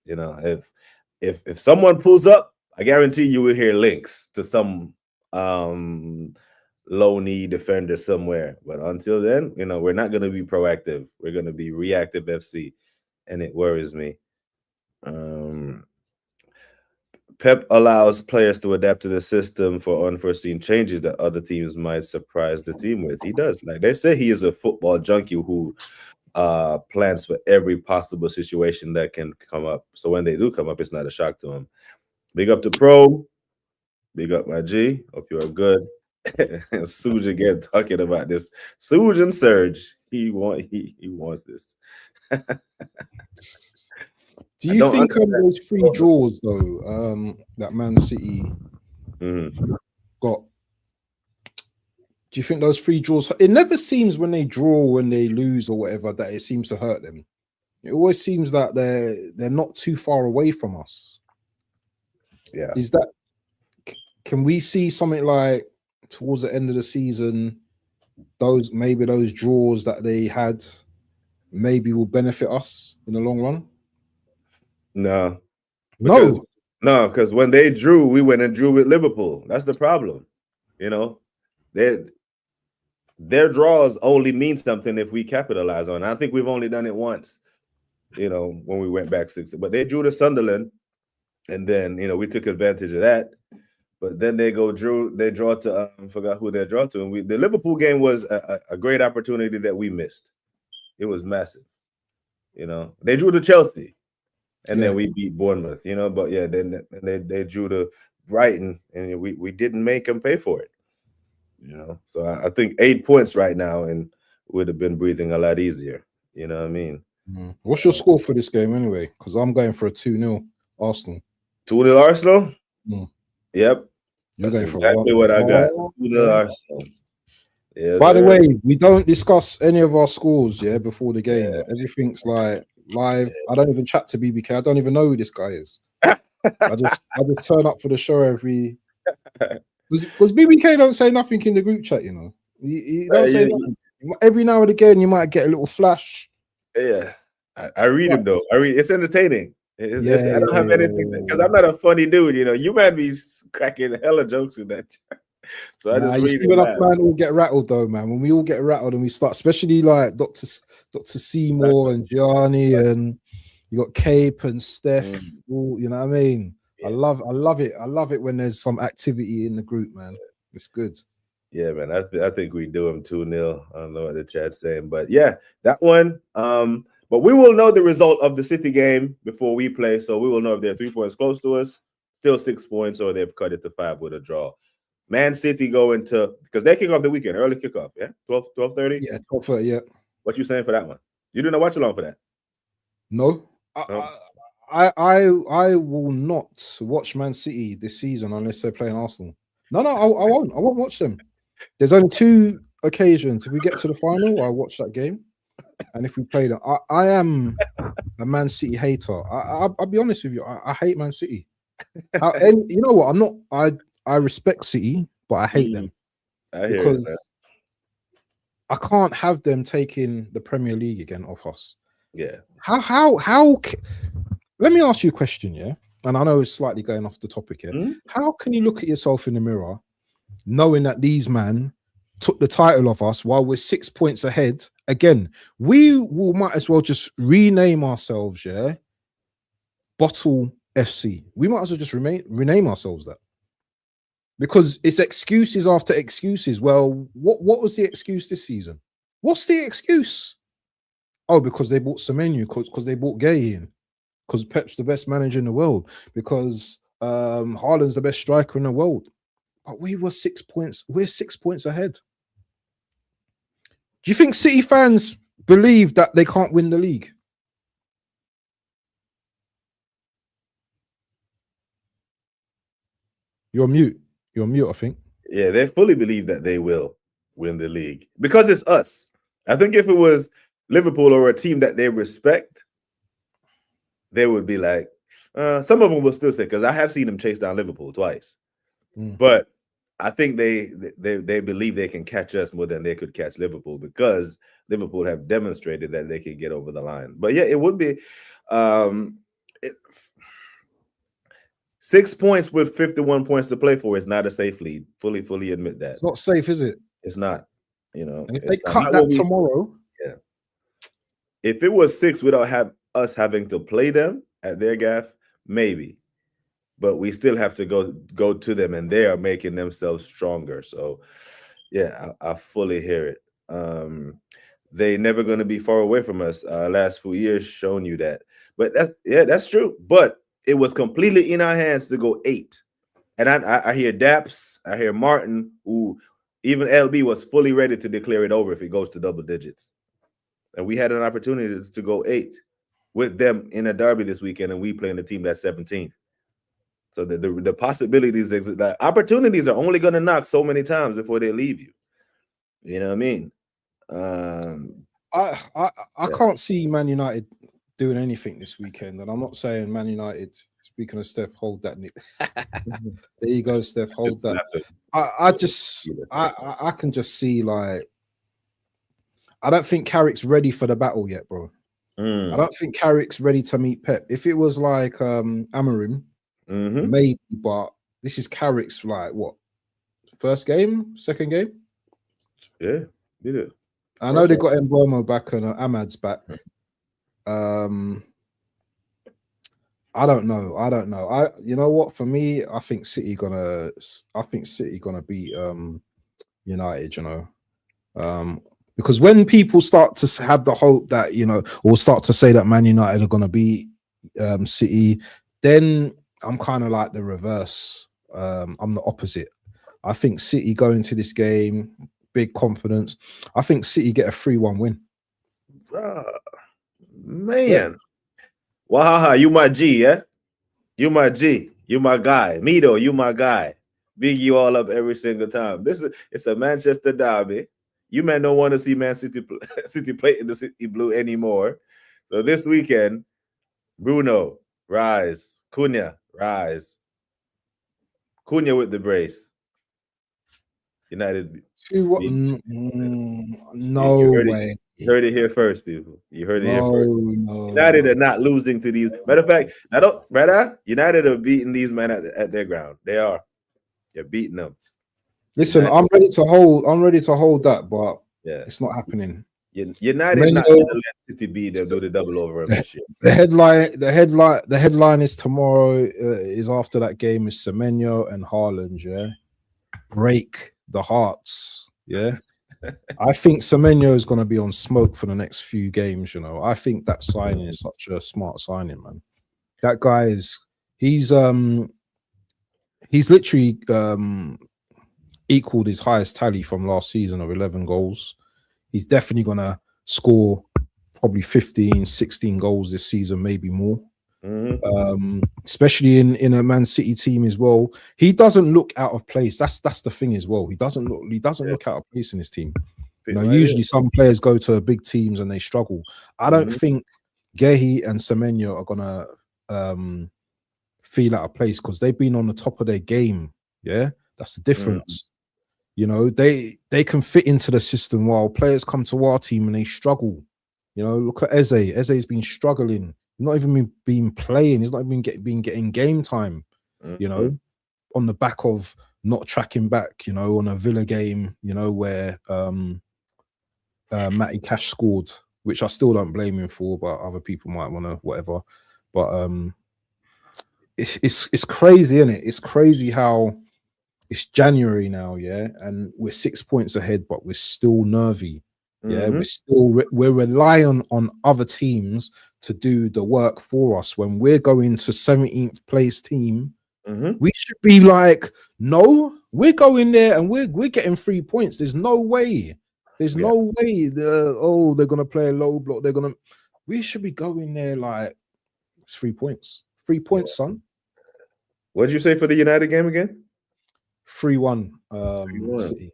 if someone pulls up, I guarantee you will hear links to some low knee defender somewhere. But until then, we're not going to be proactive. We're going to be reactive FC, and it worries me. Pep allows players to adapt to the system for unforeseen changes that other teams might surprise the team with. He does. Like they say, he is a football junkie who plans for every possible situation that can come up. So when they do come up, it's not a shock to him. Big up to Pro. Big up my G. Hope you are good. Suge again talking about this. Suge and Serge. He wants this. Do you think those 3 draws though, that Man City got? Do you think those 3 draws? It never seems when they draw, when they lose or whatever, that it seems to hurt them. It always seems that they're not too far away from us. Yeah. Is that? Can we see something like towards the end of the season? Those draws that they had maybe will benefit us in the long run. No. No. Because when they drew, we went and drew with Liverpool. That's the problem. You know, their draws only mean something if we capitalize on it. I think we've only done it once, you know, when we went back 6. But they drew to Sunderland, and then, you know, we took advantage of that. But then they draw to forgot who they draw to. And the Liverpool game was a great opportunity that we missed. It was massive. You know, they drew to Chelsea, and then we beat Bournemouth, you know, but then they drew to Brighton, and we didn't make them pay for it. You know, so I think 8 points right now and would have been breathing a lot easier. You know what I mean? What's your score for this game anyway? Because I'm going for a 2-0 Arsenal. 2-0 Arsenal? Yep. You're That's going for exactly what I got. 2-0 Arsenal. Yeah, by the way, we don't discuss any of our scores before the game. Yeah. Everything's like live. I don't even chat to BBK. I don't even know who this guy is. I just turn up for the show every. Because BBK don't say nothing in the group chat, you know. He don't say nothing. Every now and again, you might get a little flash. Yeah, I read him though. It's entertaining. I don't have anything because I'm not a funny dude. You know, you might be cracking hella jokes in that. So I just read when us man all get rattled though, man. When we all get rattled and we start, especially like Dr. Seymour and Gianni, and you got Cape and Steph. You know what I mean? Yeah. I love it. I love it when there's some activity in the group, man. It's good. Yeah, man. I think we do them 2-0. I don't know what the chat's saying, but yeah, that one. But we will know the result of the City game before we play, so we will know if they're 3 points close to us, still 6 points, or they've cut it to 5 with a draw. Man City go into, because they kick off the weekend, early kickoff, 12:30? Yeah, 12:30, yeah. What you saying for that one? You didn't watch along for that? No. I will not watch Man City this season unless they're playing Arsenal. No, I won't. I won't watch them. There's only 2 occasions. If we get to the final, I'll watch that game. And if we play them, I am a Man City hater. I'll be honest with you. I hate Man City. And you know what? I'm not. I respect City, but I hate them because I can't have them taking the Premier League again off us. Yeah. How? Let me ask you a question, yeah? And I know it's slightly going off the topic here. How can you look at yourself in the mirror knowing that these men took the title of us while we're 6 points ahead? Again, we might as well just rename ourselves, Bottle FC. We might as well just rename ourselves that. Because it's excuses after excuses. Well, what was the excuse this season? What's the excuse? Oh, because they bought Semenyo, because they bought Gay in. Because Pep's the best manager in the world, because Haaland's the best striker in the world. But we were 6 points. We're 6 points ahead. Do you think City fans believe that they can't win the league? You're mute. You're mute, I think. Yeah, they fully believe that they will win the league because it's us. I think if it was Liverpool or a team that they respect, they would be like, some of them will still say, because I have seen them chase down Liverpool twice. But I think they believe they can catch us more than they could catch Liverpool because Liverpool have demonstrated that they can get over the line. But yeah, it would be 6 points with 51 points to play for is not a safe lead. Fully admit that. It's not safe, is it? It's not. You know, and if they cut that tomorrow, if it was 6 without us having to play them at their gaff, maybe. But we still have to go to them, and they are making themselves stronger. So, yeah, I fully hear it. They're never going to be far away from us. Last few years shown you that. But that's true. But it was completely in our hands to go 8. And I hear Daps, I hear Martin, who even LB was fully ready to declare it over if it goes to double digits. And we had an opportunity to go 8 with them in a derby this weekend, and we playing the team that's 17th. So the possibilities, the opportunities are only going to knock so many times before they leave you. You know what I mean? I can't see Man United doing anything this weekend. And I'm not saying Man United. Speaking of Steph, hold that, Nick. There you go, Steph. Hold that. I can just see like I don't think Carrick's ready for the battle yet, bro. I don't think Carrick's ready to meet Pep. If it was like Amorim, maybe, but this is Carrick's like what? First game, second game? Yeah, did it. I know they got Mbomo back and Ahmad's back. I don't know. You know what? For me, I think City gonna beat United. You know, because when people start to have the hope that or start to say that Man United are gonna beat City, then I'm kind of like the reverse. I'm the opposite. I think City go into this game big confidence. I think City get a 3-1 win. Man. Yeah. Wahaha, you my G, yeah? You my G. You my guy. Mito, you my guy. Big you all up every single time. It's a Manchester derby. You man don't want to see Man City play in the City Blue anymore. So this weekend, Bruno, rise. Cunha, rise. Cunha with the brace. United. No way. You heard it here first, people. You heard it here first. United are not losing to these. Matter of fact, United are beating these men at their ground. They are. They're beating them. Listen, United. I'm ready to hold that, but it's not happening. United not going to let City beat them, do the double over this year. The headline is tomorrow. Is after that game is Semenyo and Haaland. Yeah, break the hearts. Yeah. I think Semenyo is going to be on smoke for the next few games. You know, I think that signing is such a smart signing, man. That guy he's literally equaled his highest tally from last season of 11 goals. He's definitely going to score probably 15, 16 goals this season, maybe more. Especially in a Man City team as well. He doesn't look out of place. That's the thing as well. He doesn't look out of place in his team. Usually some players go to big teams and they struggle. I don't think Gehi and Semenyo are gonna feel out of place because they've been on the top of their game. Yeah, that's the difference. You know, they can fit into the system while players come to our team and they struggle. You know, look at Eze. Eze's been struggling. Not even been playing. He's not even been getting game time. You know, on the back of not tracking back. You know, on a Villa game. You know where Matty Cash scored, which I still don't blame him for, but other people might want to whatever. But it's crazy, isn't it? It's crazy how it's January now, yeah, and we're 6 points ahead, but we're still nervy. Yeah, we're relying on other teams to do the work for us. When we're going to 17th place team, we should be like, no, we're going there and we're getting 3 points. There's no way. There's no way. They're gonna play a low block. We should be going there like it's 3 points. 3 points, son. What did you say for the United game again? 3-1. City.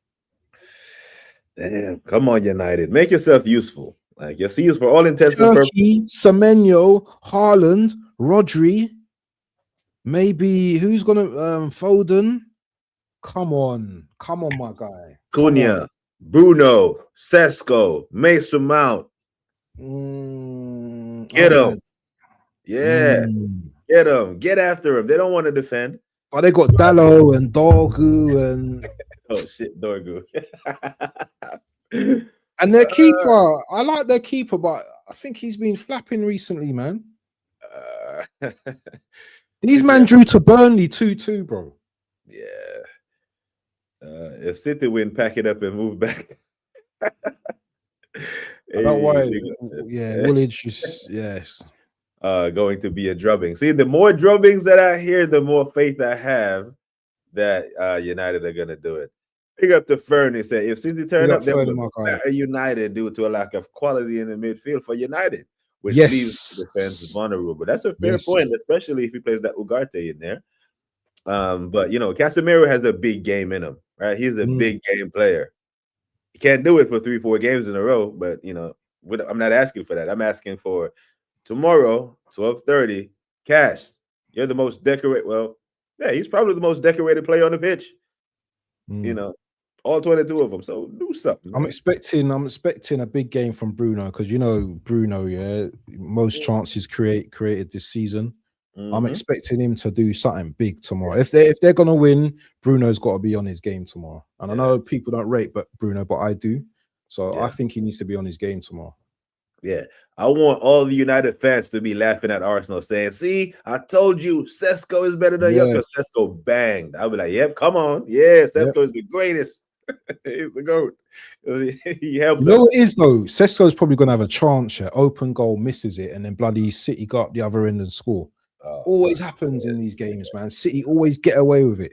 Damn, come on, United. Make yourself useful. Like you're used for all intents and purposes. Semenyo, Haaland, Rodri, maybe who's gonna Foden? Come on, my guy. Cunha, Bruno, Sesko, Mason Mount. Get him. Yeah. Get him. Get after him. They don't want to defend. But they got Dallo and Dorgu and oh shit, Dorgu. And their keeper, I like their keeper, but I think he's been flapping recently, man. These men drew to Burnley 2-2, bro. Yeah. If City win, pack it up and move back. Don't worry. Yeah, Woolwich is yes. Going to be a drubbing. See, the more drubbings that I hear, the more faith I have that United are gonna do it. Pick up the Fern and say if City turn up, they're United due to a lack of quality in the midfield for United, which leaves the defense vulnerable. But that's a fair point, especially if he plays that Ugarte in there. But you know, Casemiro has a big game in him, right? He's a big game player. He can't do it for 3-4 games in a row, but you know, I'm not asking for that. I'm asking for tomorrow, 12:30. Cash, you're the most decorated. Well, yeah, he's probably the most decorated player on the pitch. You know, all 22 of them. So do something. I'm expecting a big game from Bruno because you know Bruno, yeah, most chances created this season. I'm expecting him to do something big tomorrow. If they're gonna win, Bruno's got to be on his game tomorrow. And I know people don't rate Bruno, but I do. So I think he needs to be on his game tomorrow. Yeah, I want all the United fans to be laughing at Arsenal, saying, "See, I told you, Sesko is better than you." Because Sesko banged. I'll be like, "Yep, come on, yes, Sesko is the greatest. He's the GOAT." He helped. You know what it is though? Sesko's probably gonna have a chance. Yeah, open goal, misses it, and then bloody City got up the other end and score. Always happens in these games, man. City always get away with it.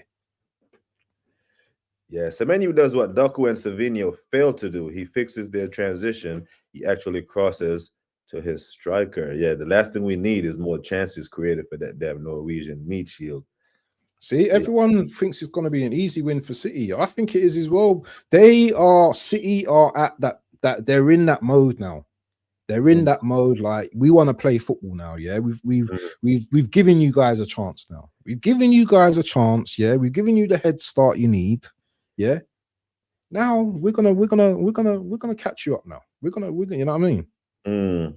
Yeah, Semenyo does what Doku and Savinho failed to do. He fixes their transition. He actually crosses to his striker. Yeah, the last thing we need is more chances created for that damn Norwegian meat shield. See, everyone thinks it's going to be an easy win for City. I think it is as well. City are at that they're in that mode now. They're in that mode, like we want to play football now. Yeah, we've given you guys a chance now. We've given you guys a chance. Yeah, we've given you the head start you need. Yeah. Now we're gonna catch you up now. We're gonna you know what I mean?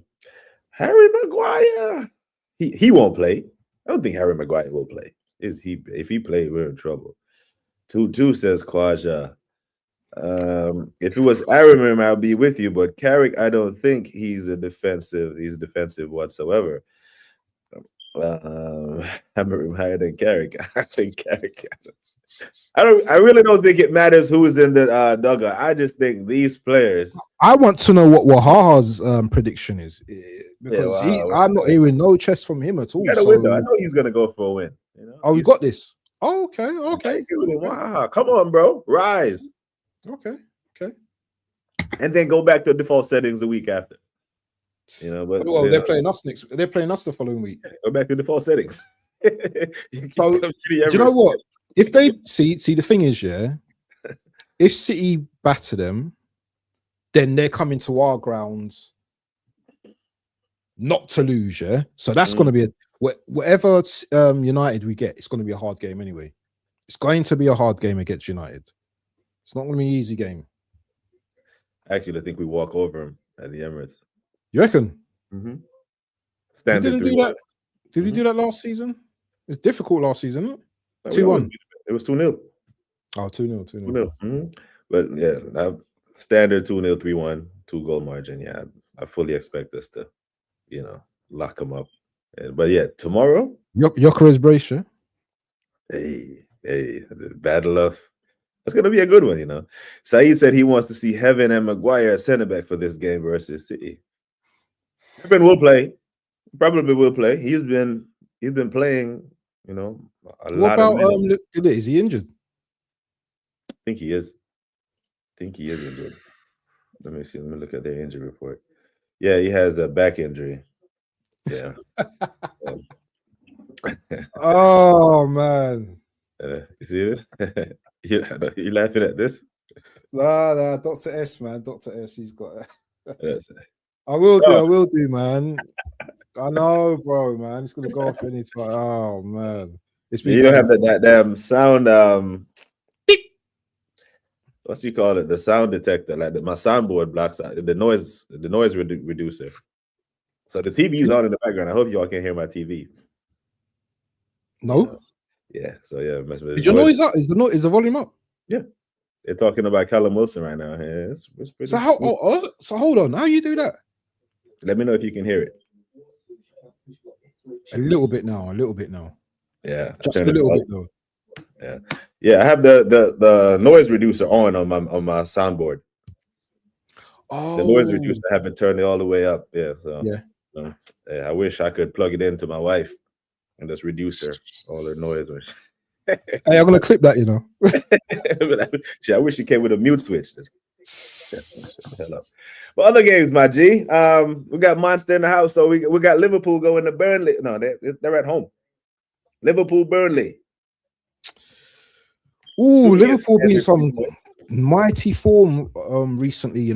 Harry Maguire. He won't play. I don't think Harry Maguire will play. If he played, we're in trouble. 2-2 says Kwaja. If it was Aramir, I'll be with you, but Carrick, I don't think he's defensive whatsoever. I'm higher than Carrick. I think Carrick. I really don't think it matters who is in the dugout. I just think these players. I want to know what Wahaha's prediction is because I'm not hearing no chest from him at all. I know he's gonna go for a win. You know? We got this. Oh, okay. Wow, come on, bro, rise. Okay. And then go back to default settings the week after. You know, but they're playing us next. They're playing us the following week. Go back to default settings. So, do you know what? If they see the thing is, if City batter them, then they're coming to our grounds not to lose. Yeah, so that's going to be whatever United we get. It's going to be a hard game anyway. It's going to be a hard game against United. It's not going to be an easy game. Actually, I think we walk over him at the Emirates. You reckon? Standard. Did we do that last season? It was difficult last season, isn't it? 2-1. It was 2-0. Oh, 2-0. But yeah, standard 2-0, 3-1, 2-goal margin. Yeah, I fully expect us to, lock them up. But yeah, tomorrow, Gyökeres brace, yeah? Hey, the battle of. It's going to be a good one, Saeed said he wants to see Heaven and Maguire at center back for this game versus City. Heaven will play. Probably will play. He's been playing, a lot. What about is he injured? I think he is injured. Let me see. Let me look at their injury report. Yeah, he has a back injury. Yeah. Oh man. You see this? You laughing at this? Nah, Dr. S, man. Dr. S, he's got it. Yes. I will do, man. I know, bro, man. It's gonna go off anytime. Oh man. You don't have that damn sound beep. What's you call it? The sound detector, like my soundboard blocks out the noise reducer. So the TV is on in the background. I hope y'all can hear my TV. No. Yeah. So yeah. Is your noise up? Is the volume up? Yeah. They're talking about Callum Wilson right now. Yeah, it's pretty. So so hold on. How you do that? Let me know if you can hear it. A little bit now. Yeah. Just a little bit though. Yeah. Yeah. I have the noise reducer on my soundboard. Oh. The noise reducer, I haven't turned it all the way up. Yeah. So yeah. I wish I could plug it into my wife and just reduce all her noise. Hey, I'm gonna clip that, I wish she came with a mute switch. Hello. But other games, my G. We got Monster in the house, so we got Liverpool going to Burnley. No, they're at home. Liverpool, Burnley. Ooh, Liverpool being some mighty form recently.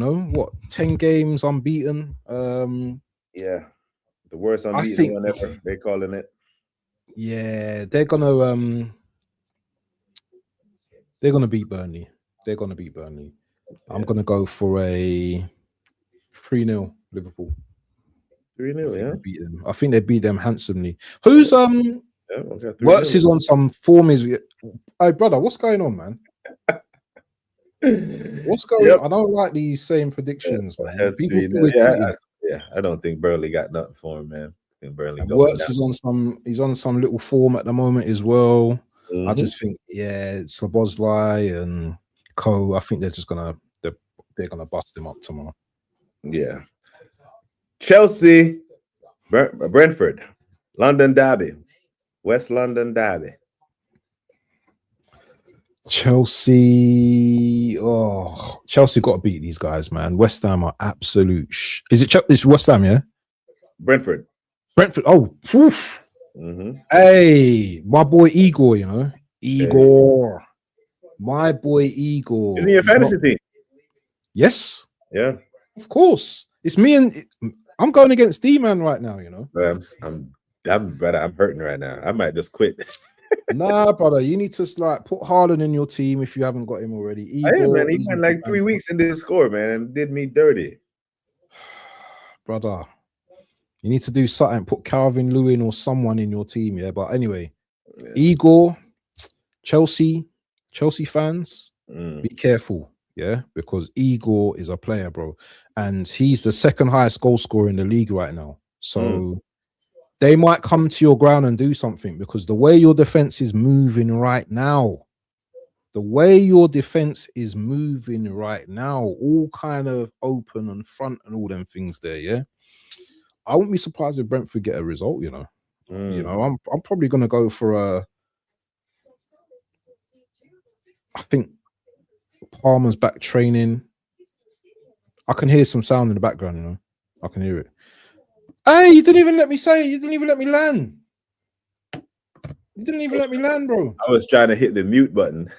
10 games unbeaten. Yeah. The worst unbeaten think- one ever. They calling it. Yeah, they're gonna beat Burnley. They're gonna beat Burnley. I'm gonna go for a 3-0 Liverpool. 3-0, yeah. I think they beat them handsomely. Who's Yeah, okay, 3-0. Works is on some form is hey brother, what's going on, man? What's going on? I don't like these same predictions, man. People think we're cheating. I don't think Burnley got nothing for him, man. I think Burnley And going Works down. is on some little form at the moment as well. I Mhm. just think, it's Szoboszlai and Co. I think they're gonna bust him up tomorrow. Yeah. Chelsea, Brentford, London derby, West London derby. Chelsea got to beat these guys, man. West Ham are absolute. It's West Ham, yeah. Brentford. Oh, poof. Hey, my boy Igor, Igor, my boy Igor. He's in your fantasy team. Yes. Yeah. Of course. It's me and I'm going against D-Man right now, I'm hurting right now. I might just quit. Nah, brother, you need to put Haaland in your team if you haven't got him already. Igor, I am, man. He went like 3 weeks and didn't score, man, and did me dirty. Brother, you need to do something. Put Calvin Lewin or someone in your team, yeah. But anyway, Igor, Chelsea fans, be careful, yeah, because Igor is a player, bro, and he's the second highest goal scorer in the league right now. So they might come to your ground and do something because the way your defense is moving right now, all kind of open and front and all them things there, yeah. I wouldn't be surprised if Brentford get a result, I'm probably gonna go for I think Palmer's back training. I can hear some sound in the background, I can hear it. Hey, you didn't even let me say it. You didn't even let me land. You didn't even let me land, bro. I was trying to hit the mute button.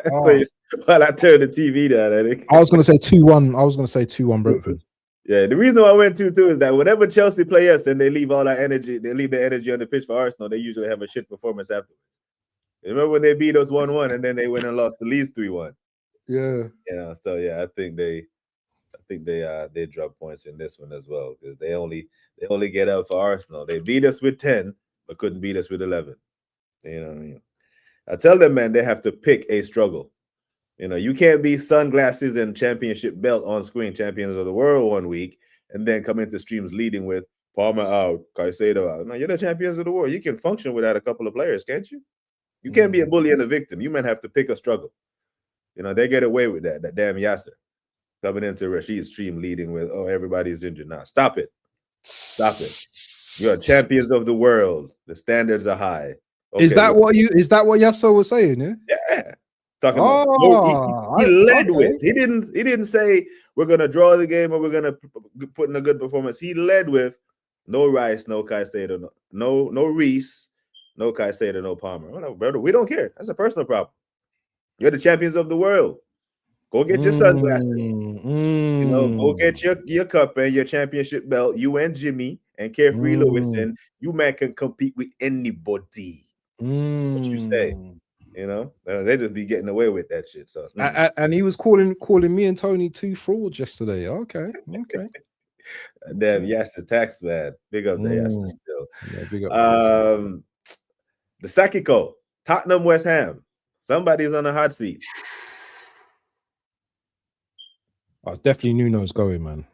While I turned the TV down, I think. I was gonna say 2-1. I was gonna say 2-1 Brentford. Yeah, the reason why I went 2-2 is that whenever Chelsea play us and they leave all that energy, they leave the energy on the pitch for Arsenal, they usually have a shit performance afterwards. Remember when they beat us 1-1 and then they went and lost the Leeds 3-1? Yeah. So I think they drop points in this one as well because they only get up for Arsenal. They beat us with 10, but couldn't beat us with 11. You know what I mean? I tell them, man, they have to pick a struggle. You can't be sunglasses and championship belt on screen, champions of the world 1 week, and then come into streams leading with Palmer out, Caicedo out. No, you're the champions of the world. You can function without a couple of players, can't you? You can't be a bully and a victim. You might have to pick a struggle. They get away with that. That damn Yasser coming into Rashid's stream leading with, everybody's injured now. Stop it. You're champions of the world. The standards are high. Okay, is that what Yasser was saying? Yeah. Talking about he led with. He didn't say we're gonna draw the game or we're gonna put in a good performance. He led with no Rice, no Caicedo, no Reese, no Caicedo, no Palmer. Whatever, brother. We don't care. That's a personal problem. You're the champions of the world. Go get your sunglasses. Go get your cup and your championship belt. You and Jimmy and Carefree Lewison. You man can compete with anybody. What you say? They just be getting away with that shit. So and he was calling me and Tony 2 frauds yesterday. Okay. Damn, Yasser tax man. Big up the Yasser still. Yeah, big up. The Sakiko, Tottenham, West Ham. Somebody's on the hot seat. It's definitely Nuno's going, man.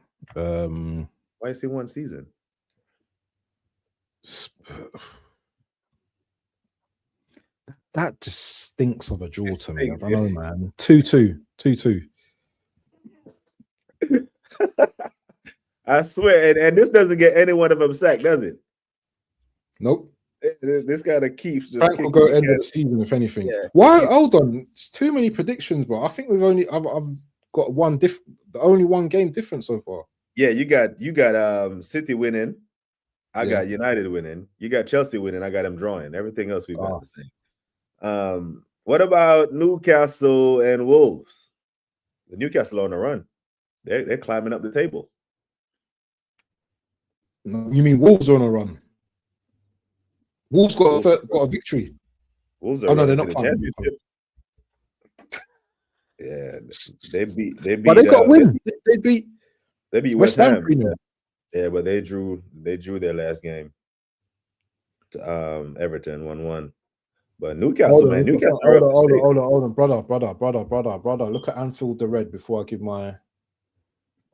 Why is he 1 season? That just stinks of a draw to me. I don't know, man. 2-2. I swear, and this doesn't get any one of them sacked, does it? Nope. This kind of keeps just. Frank will go end of the season, if anything. Yeah. Why? Hold on. It's too many predictions, bro. I think I've got only one game difference so far. Yeah, you got City winning. I got United winning. You got Chelsea winning. I got them drawing. Everything else we've got the same. What about Newcastle and Wolves? The Newcastle on the run. They're climbing up the table. No, you mean Wolves are on a run? Wolves got a victory. Wolves Oh are no, they're running not to the playing. championship. Yeah, they But beat they got a win. They beat they beat West West Ham Ham. 3-0. Yeah, but they drew their last game to Everton 1-1. But Newcastle, man, Newcastle are up to 6. Hold on, brother. Look at Anfield the Red before I give my.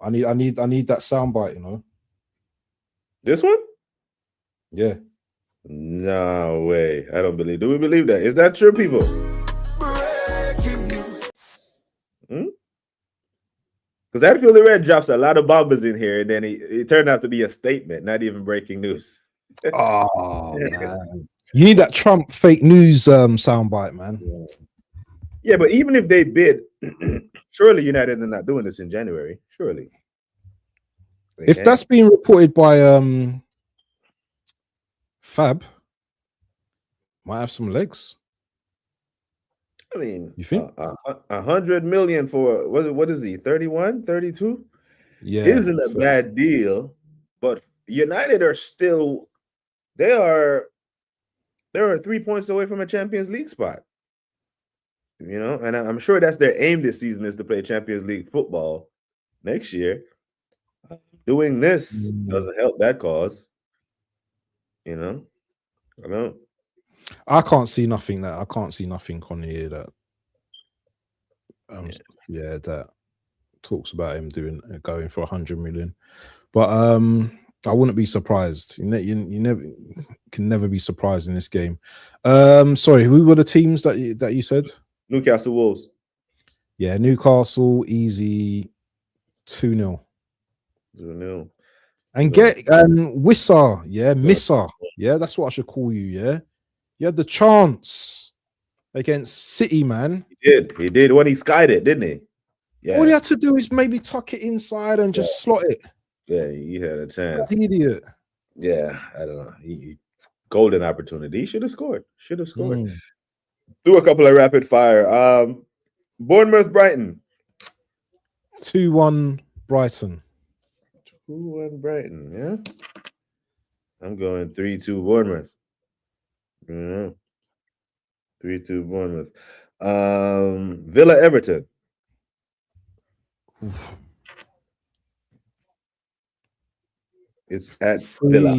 I need that soundbite. You know. This one? Yeah. No way. I don't believe. Do we believe that? Is that true, people? Because Anfield the Red drops a lot of bombers in here, and then it turned out to be a statement, not even breaking news. Oh man, you need that Trump fake news soundbite, man. Yeah, but even if they bid, surely United are not doing this in January. Surely, if that's being reported by Fab, might have some legs. I mean, you think 100 million for what is he 31, 32? Yeah, isn't a bad deal, but United are still they are 3 points away from a Champions League spot. You know, and I'm sure that's their aim this season is to play Champions League football next year. Doing this doesn't help that cause. You know, I can't see nothing on here that that talks about him going for 100 million. But I wouldn't be surprised. You can never be surprised in this game. Sorry, who were the teams that you said? Newcastle Wolves. Yeah, Newcastle easy 2-0. 2-0. And get Wissa, Missa. Yeah, that's what I should call you. Yeah. You had the chance against City, man. He did when he skied it, didn't he? Yeah. All he had to do is maybe tuck it inside and just slot it. Yeah, he had a chance. Idiot. Yeah, I don't know. He golden opportunity. He should have scored. Do a couple of rapid fire. Bournemouth, Brighton. 2-1 Brighton. 2-1 Brighton. Yeah. I'm going 3-2 Bournemouth. 3-2 Bournemouth. Villa, Everton. It's at Villa.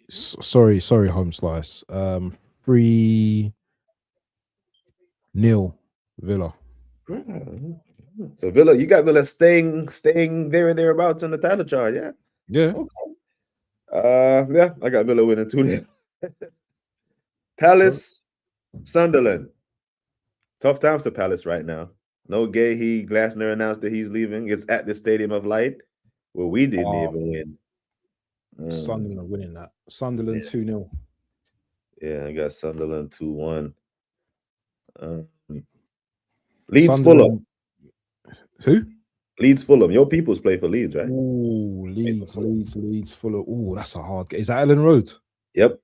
Sorry, home slice. 3-0 Villa. So Villa, you got Villa staying there and thereabouts on the title chart, yeah? Yeah. Okay. Yeah, I got Villa winning 2-0. Palace, Sunderland. Tough times for Palace right now. No Gahey. Glasner announced that he's leaving. It's at the Stadium of Light, where we didn't even win. Sunderland winning that. Sunderland 2-0. Yeah, I got Sunderland 2-1. Leeds, Fulham. Who? Leeds, Fulham. Your peoples play for Leeds, right? Ooh, Leeds, Fulham. Ooh, that's a hard game. Is that Ellen Road? Yep.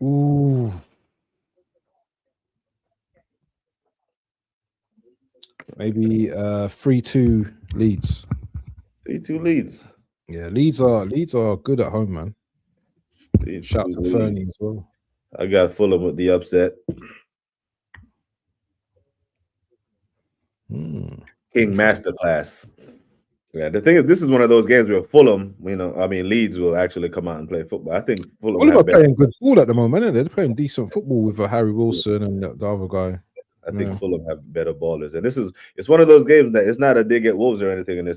Ooh. Maybe 3-2 Leeds. 3-2 Leeds. Yeah, Leeds are good at home, man. Shout out to Fernie as well. I got Fulham with the upset. King Masterclass. Yeah, the thing is, this is one of those games where Fulham, Leeds will actually come out and play football. I think Fulham are playing good ball at the moment, aren't they? They're playing decent football with Harry Wilson and the other guy. I think Fulham have better ballers, and it's one of those games that it's not a dig at Wolves or anything, and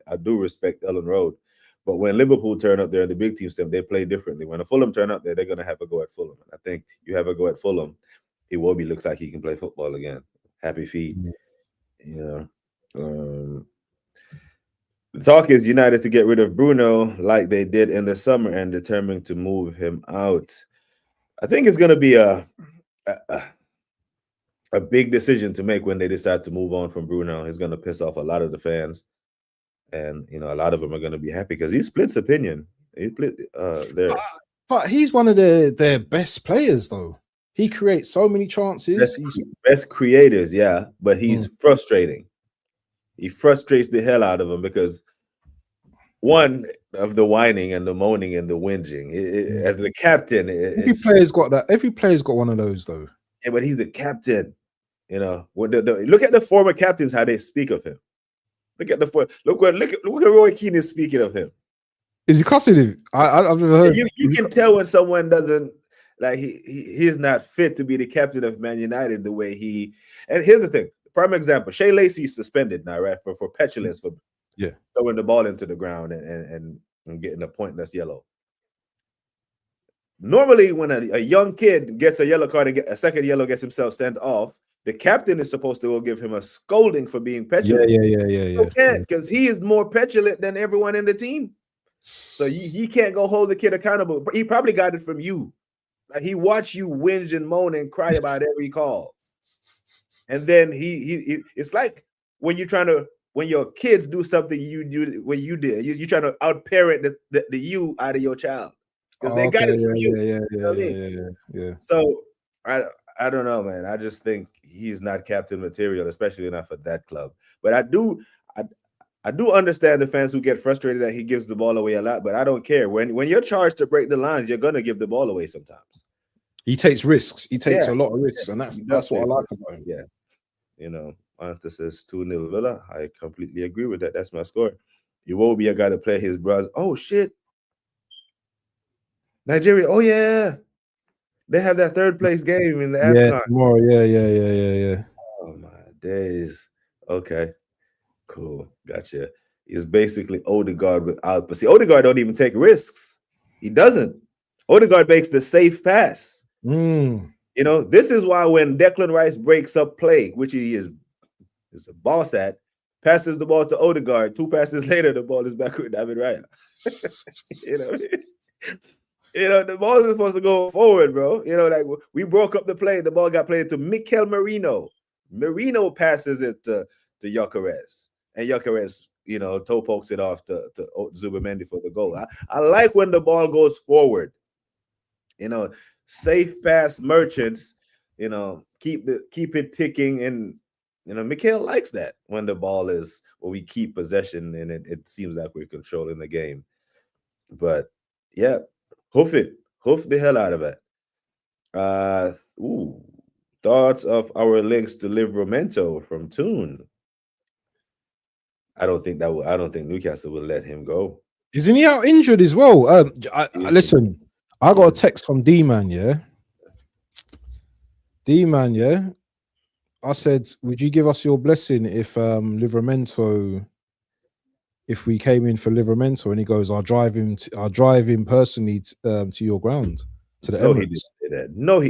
I do respect Ellen Road, but when Liverpool turn up there and the big teams, they play differently. When the Fulham turn up there, they're going to have a go at Fulham. I think you have a go at Fulham, Iwobi looks like he can play football again. Happy feet, The talk is United to get rid of Bruno like they did in the summer and determined to move him out. I think it's going to be a big decision to make when they decide to move on from Bruno. It's going to piss off a lot of the fans, and a lot of them are going to be happy because he splits opinion. But he's one of their best players, though. He creates so many chances. Best creators, yeah, but he's frustrating. He frustrates the hell out of them because one of the whining and the moaning and the whinging. As the captain, Every player's got that. Every player's got one of those, though. yeah, but he's the captain. You know, look at the former captains how they speak of him. Look at look at Roy Keane is speaking of him. Is he cussing him? I've never heard. You can tell when someone doesn't like he's not fit to be the captain of Man United the way he. And here's the thing: prime example, Shea Lacey's suspended now, right, for petulance for throwing the ball into the ground and getting a pointless yellow. Normally, when a young kid gets a yellow card and a second yellow gets himself sent off, the captain is supposed to go give him a scolding for being petulant. Yeah. Can't, because he is more petulant than everyone in the team. So he can't go hold the kid accountable. He probably got it from you. Like he watched you whinge and moan and cry about every call. And then he it's like when your kids do something you do when you did. You're trying to outparent the you out of your child. Because they got it from you. Yeah. So I don't know, man. I just think he's not captain material, especially not for that club. But I do understand the fans who get frustrated that he gives the ball away a lot, but I don't care. When you're charged to break the lines, you're gonna give the ball away sometimes. He takes risks. He takes a lot of risks, and that's what I like about him. Yeah. You know, Arthur says 2-0 Villa. I completely agree with that. That's my score. Iwobi got to play his brothers. Oh shit. Nigeria. Oh yeah. They have that third place game in the AFCON. Tomorrow. Yeah. Oh my days. Okay. Cool. Gotcha. He's basically Odegaard without, but see, Odegaard don't even take risks. He doesn't. Odegaard makes the safe pass. You know, this is why when Declan Rice breaks up play, which he is a boss at, passes the ball to Odegaard. 2 passes later, the ball is back with David Raya. You know, the ball is supposed to go forward, bro. You know, like we broke up the play. The ball got played to Mikel Merino. Merino passes it to Gyökeres. And Gyökeres, you know, toe pokes it off to Zubamendi for the goal. I like when the ball goes forward. You know, safe pass merchants, you know, keep it ticking. And, you know, Mikel likes that when the ball is, when we keep possession and it seems like we're controlling the game. But, yeah. Hoof the hell out of it. Thoughts of our links to Livramento from Toon. I don't think Newcastle will let him go. Isn't he out injured as well? Listen, I got a text from D-Man, yeah. I said, would you give us your blessing if Livramento, if we came in for Livramento? And he goes, I'll drive him personally to your ground, to the Emirates. He didn't say that. No,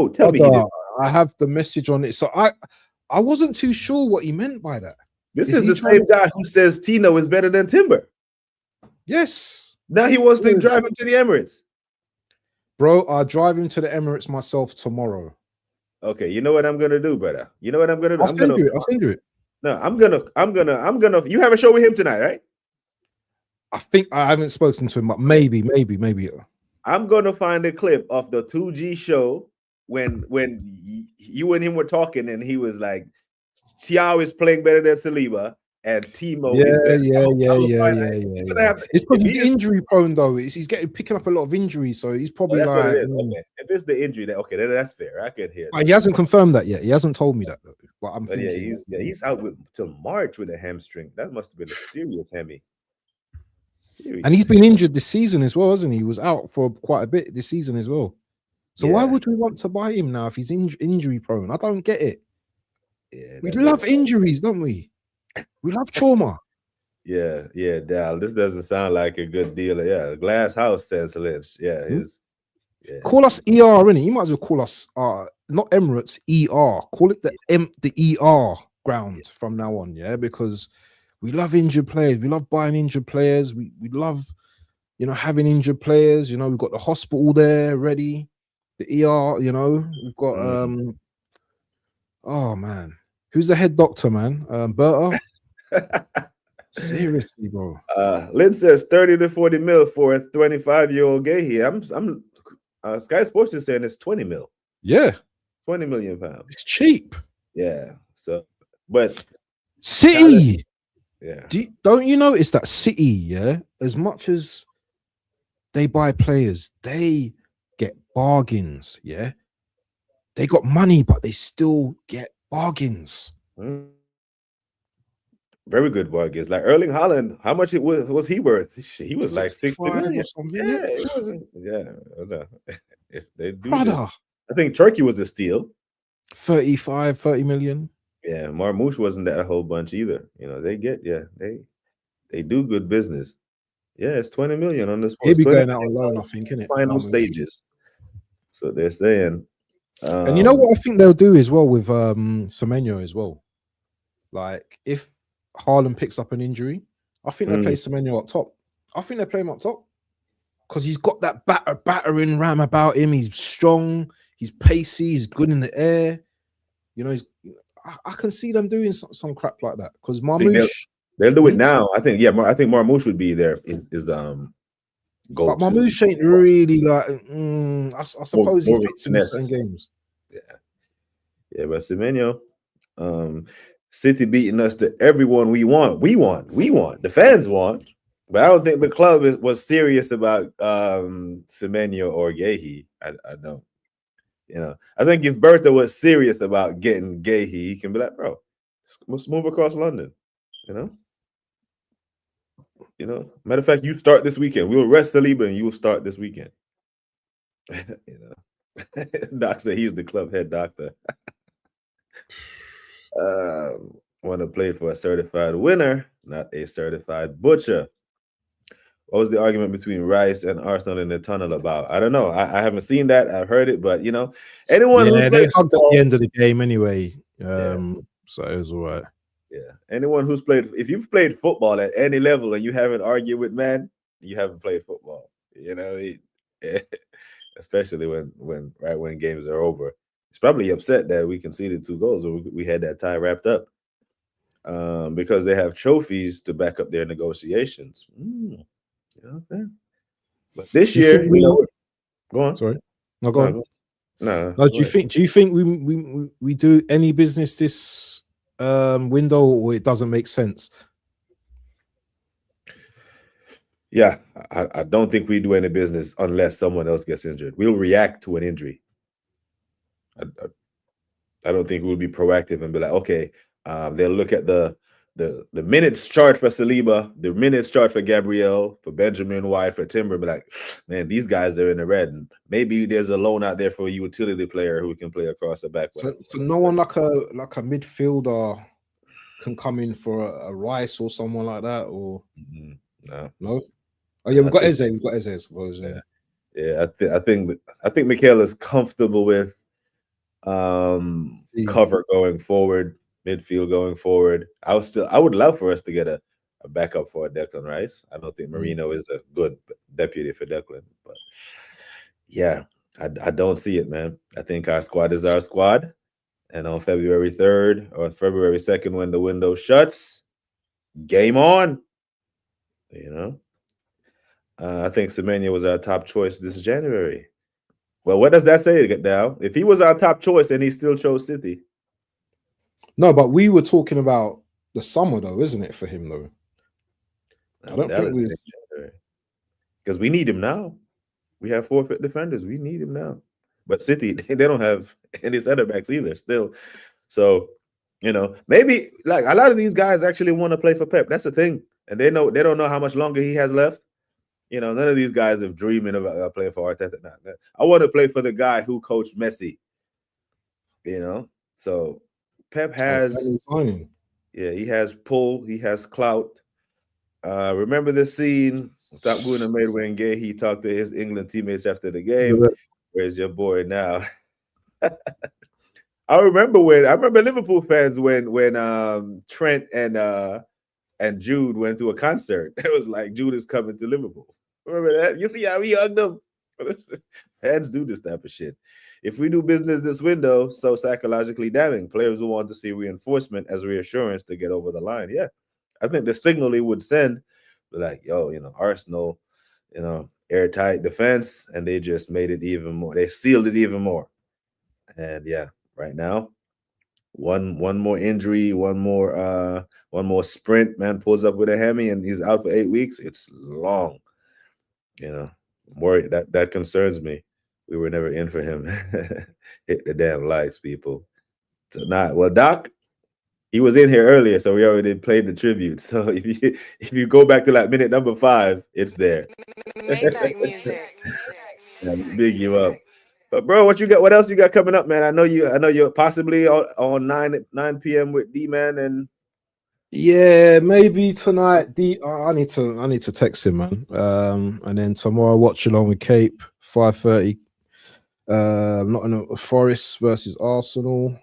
tell me he didn't. I have the message on it. So I wasn't too sure what he meant by that. This is the same guy who says Tino is better than Timber. Yes. Now he wants to drive him to the Emirates. Bro, I'll drive him to the Emirates myself tomorrow. Okay, you know what I'm gonna do, brother? You know what I'm gonna do? I'll send you it. No, I'm gonna. You have a show with him tonight, right? I think I haven't spoken to him, but maybe. I'm gonna find a clip of the 2G show when you and him were talking, and he was like, Thiago is playing better than Saliba, and Timo. Yeah. It's because he's injury prone though. He's picking up a lot of injuries, so he's probably that's like. What it is. Okay. If it's the injury, then that's fair. I can hear. He hasn't confirmed that yet. He hasn't told me that though. But he's out till March with a hamstring. That must have been a serious hammy. And he's been injured this season as well, hasn't he? He was out for quite a bit this season as well. So why would we want to buy him now if he's injury prone? I don't get it. Yeah, we love injuries, don't we? We love trauma. Yeah, Dal. This doesn't sound like a good deal. Yeah, Glass House says Lynch. Yeah, Call us ER, innit? You might as well call us not Emirates, ER. Call it the ER ground from now on, yeah, because we love injured players. We love buying injured players. We love, you know, having injured players. You know, we've got the hospital there ready. The ER, you know, we've got oh man, who's the head doctor, man? Berta. Seriously, bro. Lynn says 30 to 40 mil for a 25-year-old gay here. I'm Sky Sports is saying it's 20 mil. Yeah, 20 million pounds. It's cheap. Yeah. So, but City. Yeah. Don't you notice that City, yeah, as much as they buy players, they get bargains, yeah. They got money, but they still get bargains. Mm. Very good bargains. Like Erling Haaland, how much it was he worth? He was like 60 65 million. or something, Yeah, yeah. it wasn't. Yeah, no. They do this. Brother, I think Turkey was a steal. 35, 30 million. Yeah, Marmoush wasn't that a whole bunch either. You know, they do good business. Yeah, it's 20 million on the He'll sports. be 20 going out on loan, I think, innit? final Marmoush. stages. So they're saying. And you know what I think they'll do as well with Semenyo as well. Like if Haaland picks up an injury, I think they play Semenyo up top. I think they play him up top because he's got that battering ram about him. He's strong, he's pacey, he's good in the air. You know, I can see them doing some crap like that because Marmoush. They'll do it now. I think I think Marmoush would be there. Is goal. But Marmoush ain't really like. I suppose he fits in certain games. Yeah, but Semenyo, City beating us to everyone we want. The fans want. But I don't think the club was serious about Semenyo or Gehi. I don't. You know, I think if Bertha was serious about getting Gehi, he can be like, bro, let's move across London. You know. Matter of fact, you start this weekend. We'll rest Saliba and you will start this weekend. You know. Doc said he's the club head doctor. Want to play for a certified winner, not a certified butcher. What was the argument between Rice and Arsenal in the tunnel about? I don't know. I haven't seen that. I've heard it, but you know, anyone who's they hugged at the end of the game anyway. So it was all right. Yeah. Anyone who's played, if you've played football at any level and you haven't argued with man, you haven't played football. You know, especially when games are over. He's probably upset that we conceded 2 goals or we had that tie wrapped up. Because they have trophies to back up their negotiations. Okay. But this year, go on. Sorry, no, go on. No. Do you think we do any business this window, or it doesn't make sense? Yeah, I don't think we do any business unless someone else gets injured. We'll react to an injury. I don't think we'll be proactive and be like, okay, they'll look at the minutes chart for Saliba, the minutes chart for Gabriel, for Benjamin White, for Timber, be like, man, these guys are in the red. And maybe there's a loan out there for a utility player who can play across the back. So no one like a midfielder can come in for a Rice or someone like that, or no. Oh yeah, we've got Eze. I suppose. Yeah, I think Mikel is comfortable with cover going forward, midfield going forward. I would love for us to get a backup for Declan Rice. I don't think Marino is a good deputy for Declan, but yeah, I don't see it, man. I think our squad is our squad, and on February 3rd or February 2nd, when the window shuts, game on. You know, I think Semenyo was our top choice this January. Well, what does that say, Dow? If he was our top choice and he still chose City. No, but we were talking about the summer, though, isn't it, for him, though? I don't think we... Because we need him now. We have 4 fit defenders. We need him now. But City, they don't have any center backs either still. So, you know, maybe like a lot of these guys actually want to play for Pep. That's the thing. And they don't know how much longer he has left. You know, none of these guys are dreaming about playing for Arteta. I want to play for the guy who coached Messi. You know, so Pep has, he has pull, he has clout. Remember the scene Top Guna made when he talked to his England teammates after the game. Where's your boy now? I remember Liverpool fans when Trent and Jude went to a concert. It was like Jude is coming to Liverpool. Remember that? You see how he hugged them? Fans do this type of shit. If we do business this window, so psychologically damning, players will want to see reinforcement as reassurance to get over the line. Yeah, I think the signal he would send, like, yo, you know, Arsenal, you know, airtight defense, and they just made it even more. They sealed it even more. And yeah, right now, One more injury, one more sprint, man pulls up with a hammy and he's out for 8 weeks. It's long. You know, I'm worried that concerns me. We were never in for him. Hit the damn lights, people. Tonight. Well, Doc, he was in here earlier, so we already played the tribute. So if you go back to like minute number 5, it's there. Maybach music. Yeah, big you up. But bro, what you got? What else you got coming up, man? I know you're possibly on 9 p.m. with D-Man and Yeah, maybe tonight. I need to text him, man. And then tomorrow watch along with Cape 5:30. Nottingham Forest versus Arsenal.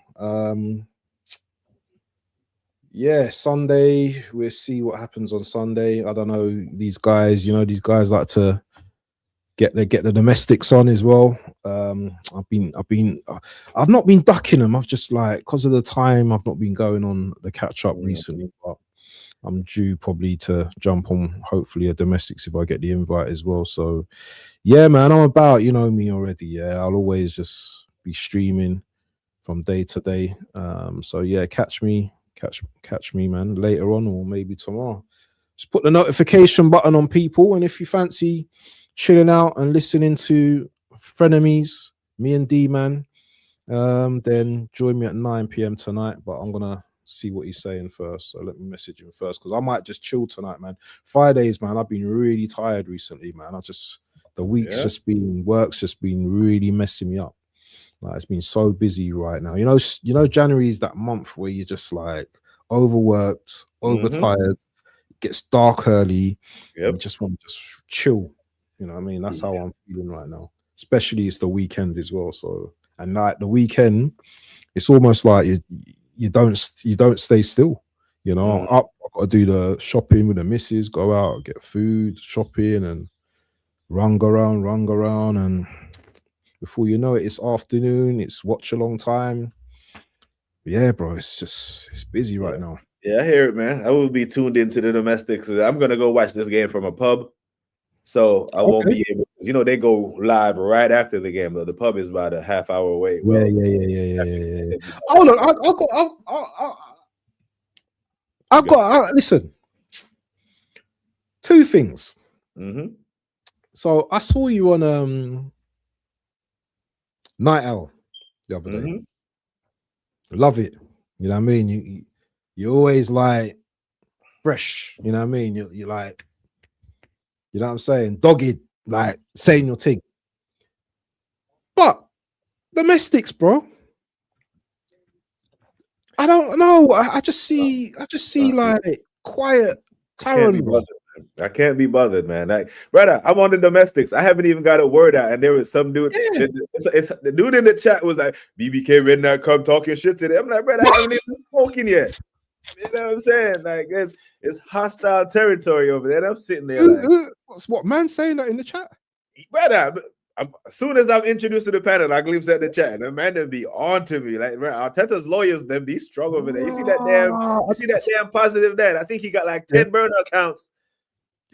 Yeah, Sunday. We'll see what happens on Sunday. I don't know. These guys, these guys like to get the domestics on as well. I've not been ducking them. I've just because of the time I've not been going on the catch up recently, but I'm due probably to jump on hopefully a domestics if I get the invite as well. So yeah, man, I'm about, you know me already. Yeah, I'll always just be streaming from day to day. So yeah, catch me, man, later on or maybe tomorrow. Just put the notification button on, people, and if you fancy chilling out and listening to Frenemies, me and D-Man, then join me at 9 p.m. tonight. But I'm gonna see what he's saying first, so let me message him first, because I might just chill tonight, man. Fridays, man, I've been really tired recently, man. The week's just been really messing me up. Like, it's been so busy right now. You know, January is that month where you're just like overworked, overtired. It gets dark early. You just want to just chill. You know what I mean? That's how I'm feeling right now. Especially it's the weekend as well. So, and like the weekend, it's almost like you don't stay still. You know, I've got to do the shopping with the missus, go out, get food, shopping, and run around, and before you know it, it's afternoon. It's watch along time. Yeah, bro, it's busy right now. Yeah, I hear it, man. I will be tuned into the domestics. I'm gonna go watch this game from a pub. So I won't be able, they go live right after the game. Though the pub is about a half hour away. Well, yeah. Hold on, I've got listen. Two things. So I saw you on Night Owl the other day. Love it. You know what I mean? You always like fresh. You know what I mean? You like. You know what I'm saying? Dogged, like saying your thing. But domestics, bro. I don't know. I just see like quiet Taron. I can't be bothered, man. Like, brother, I'm on the domestics. I haven't even got a word out, and there was some dude. Yeah. It's the dude in the chat was like, "BBK Redknapp come talking shit today." I'm like, brother, I haven't even spoken yet. You know what I'm saying? Like, it's hostile territory over there. And I'm sitting there like, what man saying that in the chat? Brother, as soon as I'm introduced to the panel, I glimpse at the chat, and the man then be on to me. Like, Arteta's lawyers then be strong over there. You see that damn positive dad? I think he got like 10 burner accounts.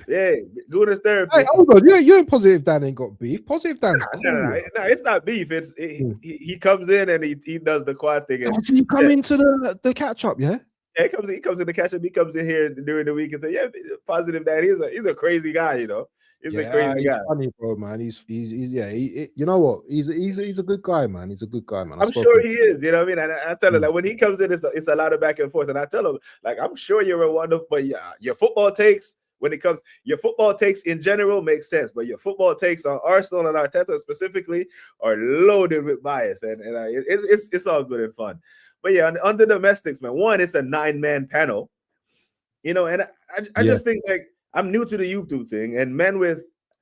Yeah, Gunas therapy. Hey, hold on, you and Positive Dan ain't got beef. Positive Dan's cool. No, it's not beef. He comes in and he does the quad thing. And, you come into the catch up, yeah? Yeah, he comes in the catch up. He comes in here during the week and say, "Yeah, Positive Dan. He's a crazy guy, you know. He's a crazy guy. Funny, bro, man. He's you know what? He's a good guy, man. He's a good guy, man. I'm sure he is. You know what I mean? And I tell him, like, when he comes in, it's a lot of back and forth. And I tell him, like, I'm sure you're a wonderful, but your football takes. When it comes, your football takes in general makes sense, but your football takes on Arsenal and Arteta specifically are loaded with bias, and it's all good and fun. But yeah, on the domestics, man, one, it's a 9-man panel, you know, and I just think, like, I'm new to the YouTube thing, and men with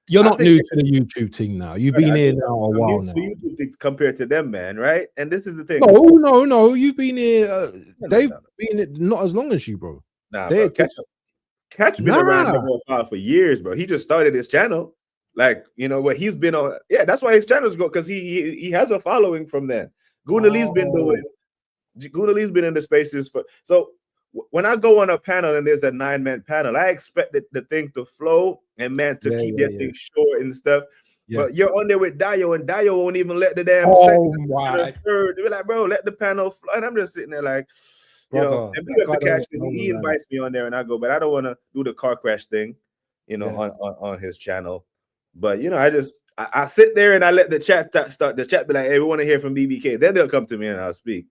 you're not new to the YouTube thing now. You've been here now a while now. YouTube thing compared to them, man, right? And this is the thing. No, you've been here. They've been here not as long as you, bro. Nah, bro, Catch been around for years, bro. He just started his channel, like, you know what he's been on. Yeah, that's why his channels go, because he has a following from then. Gunali's been doing it. Gunali's been in the spaces for. So when I go on a panel and there's a 9-man panel, I expect the thing to flow and man to keep that thing short and stuff. But you're on there with Dio, and Dio won't even let the damn second my third. They're like, bro, let the panel fly. And I'm just sitting there like, brother. and big up the Cash because he invites me on there, and I go, but I don't want to do the car crash thing, on his channel. But I sit there and I let the chat start. The chat be like, hey, we want to hear from BBK. Then they'll come to me and I'll speak.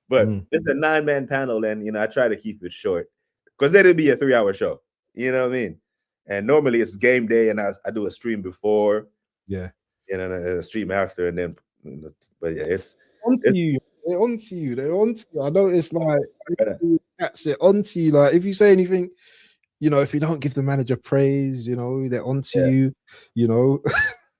But it's a 9-man panel, and I try to keep it short because then it'll be a 3-hour show. You know what I mean? And normally it's game day, and I do a stream before, and a stream after, and then. But yeah, it's onto you. They're onto you. They're onto you. I know it's like they're onto you. Like if you say anything, if you don't give the manager praise, they're onto you.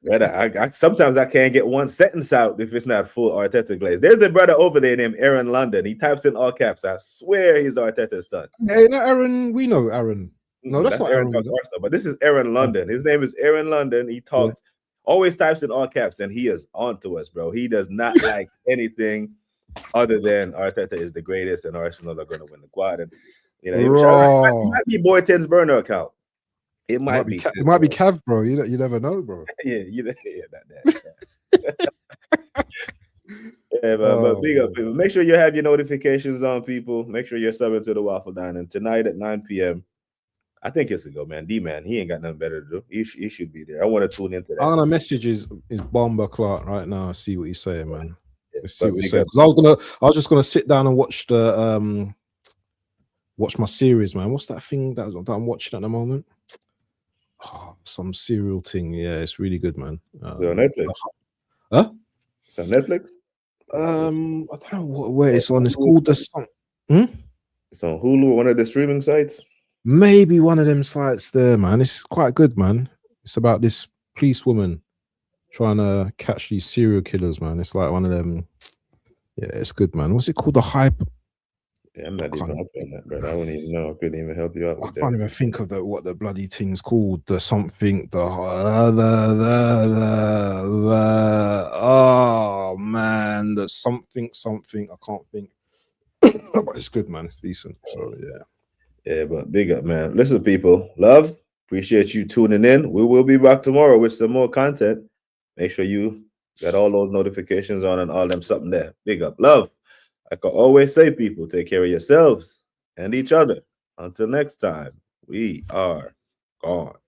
Brother, sometimes I can't get one sentence out if it's not full Arteta glaze. There's a brother over there named Aaron London. He types in all caps. I swear he's Arteta's son. Hey, not Aaron. We know Aaron. No, that's not Aaron. But this is Aaron London. His name is Aaron London. He talks, always types in all caps, and he is on to us, bro. He does not like anything other than Arteta is the greatest, and Arsenal are going to win the quad. And he might be Boy 10's burner account. It might be. It might be Cav, bro. You never know, bro. But big up, people. Make sure you have your notifications on, people. Make sure you're subbing to the Waffle Diner. And tonight at 9 p.m., I think it's a go, man. D-Man, he ain't got nothing better to do. He should be there. I want to tune into that. I'm gonna message is Bomber Clark right now. See what he's saying, man. Let's see what he's saying. I was just gonna sit down and watch watch my series, man. What's that thing that I'm watching at the moment? Oh, some serial thing. Yeah, it's really good, man. On Netflix. Huh? It's on Netflix. I don't know where it's on. It's called the song. It's on Hulu, one of the streaming sites. Maybe one of them sites there, man. It's quite good, man. It's about this police woman trying to catch these serial killers, man. It's like one of them. Yeah, it's good, man. What's it called? The Hype. Yeah, I'm not even up on that, bro. I wouldn't even know. I couldn't even help you out with that. I can't even think of what the bloody thing's called. The something. Oh man, the something. I can't think. But it's good, man. It's decent. So yeah. Yeah, but big up, man. Listen, people. Love. Appreciate you tuning in. We will be back tomorrow with some more content. Make sure you got all those notifications on and all them something there. Big up. Love. Like I always say, people, take care of yourselves and each other. Until next time, we are gone.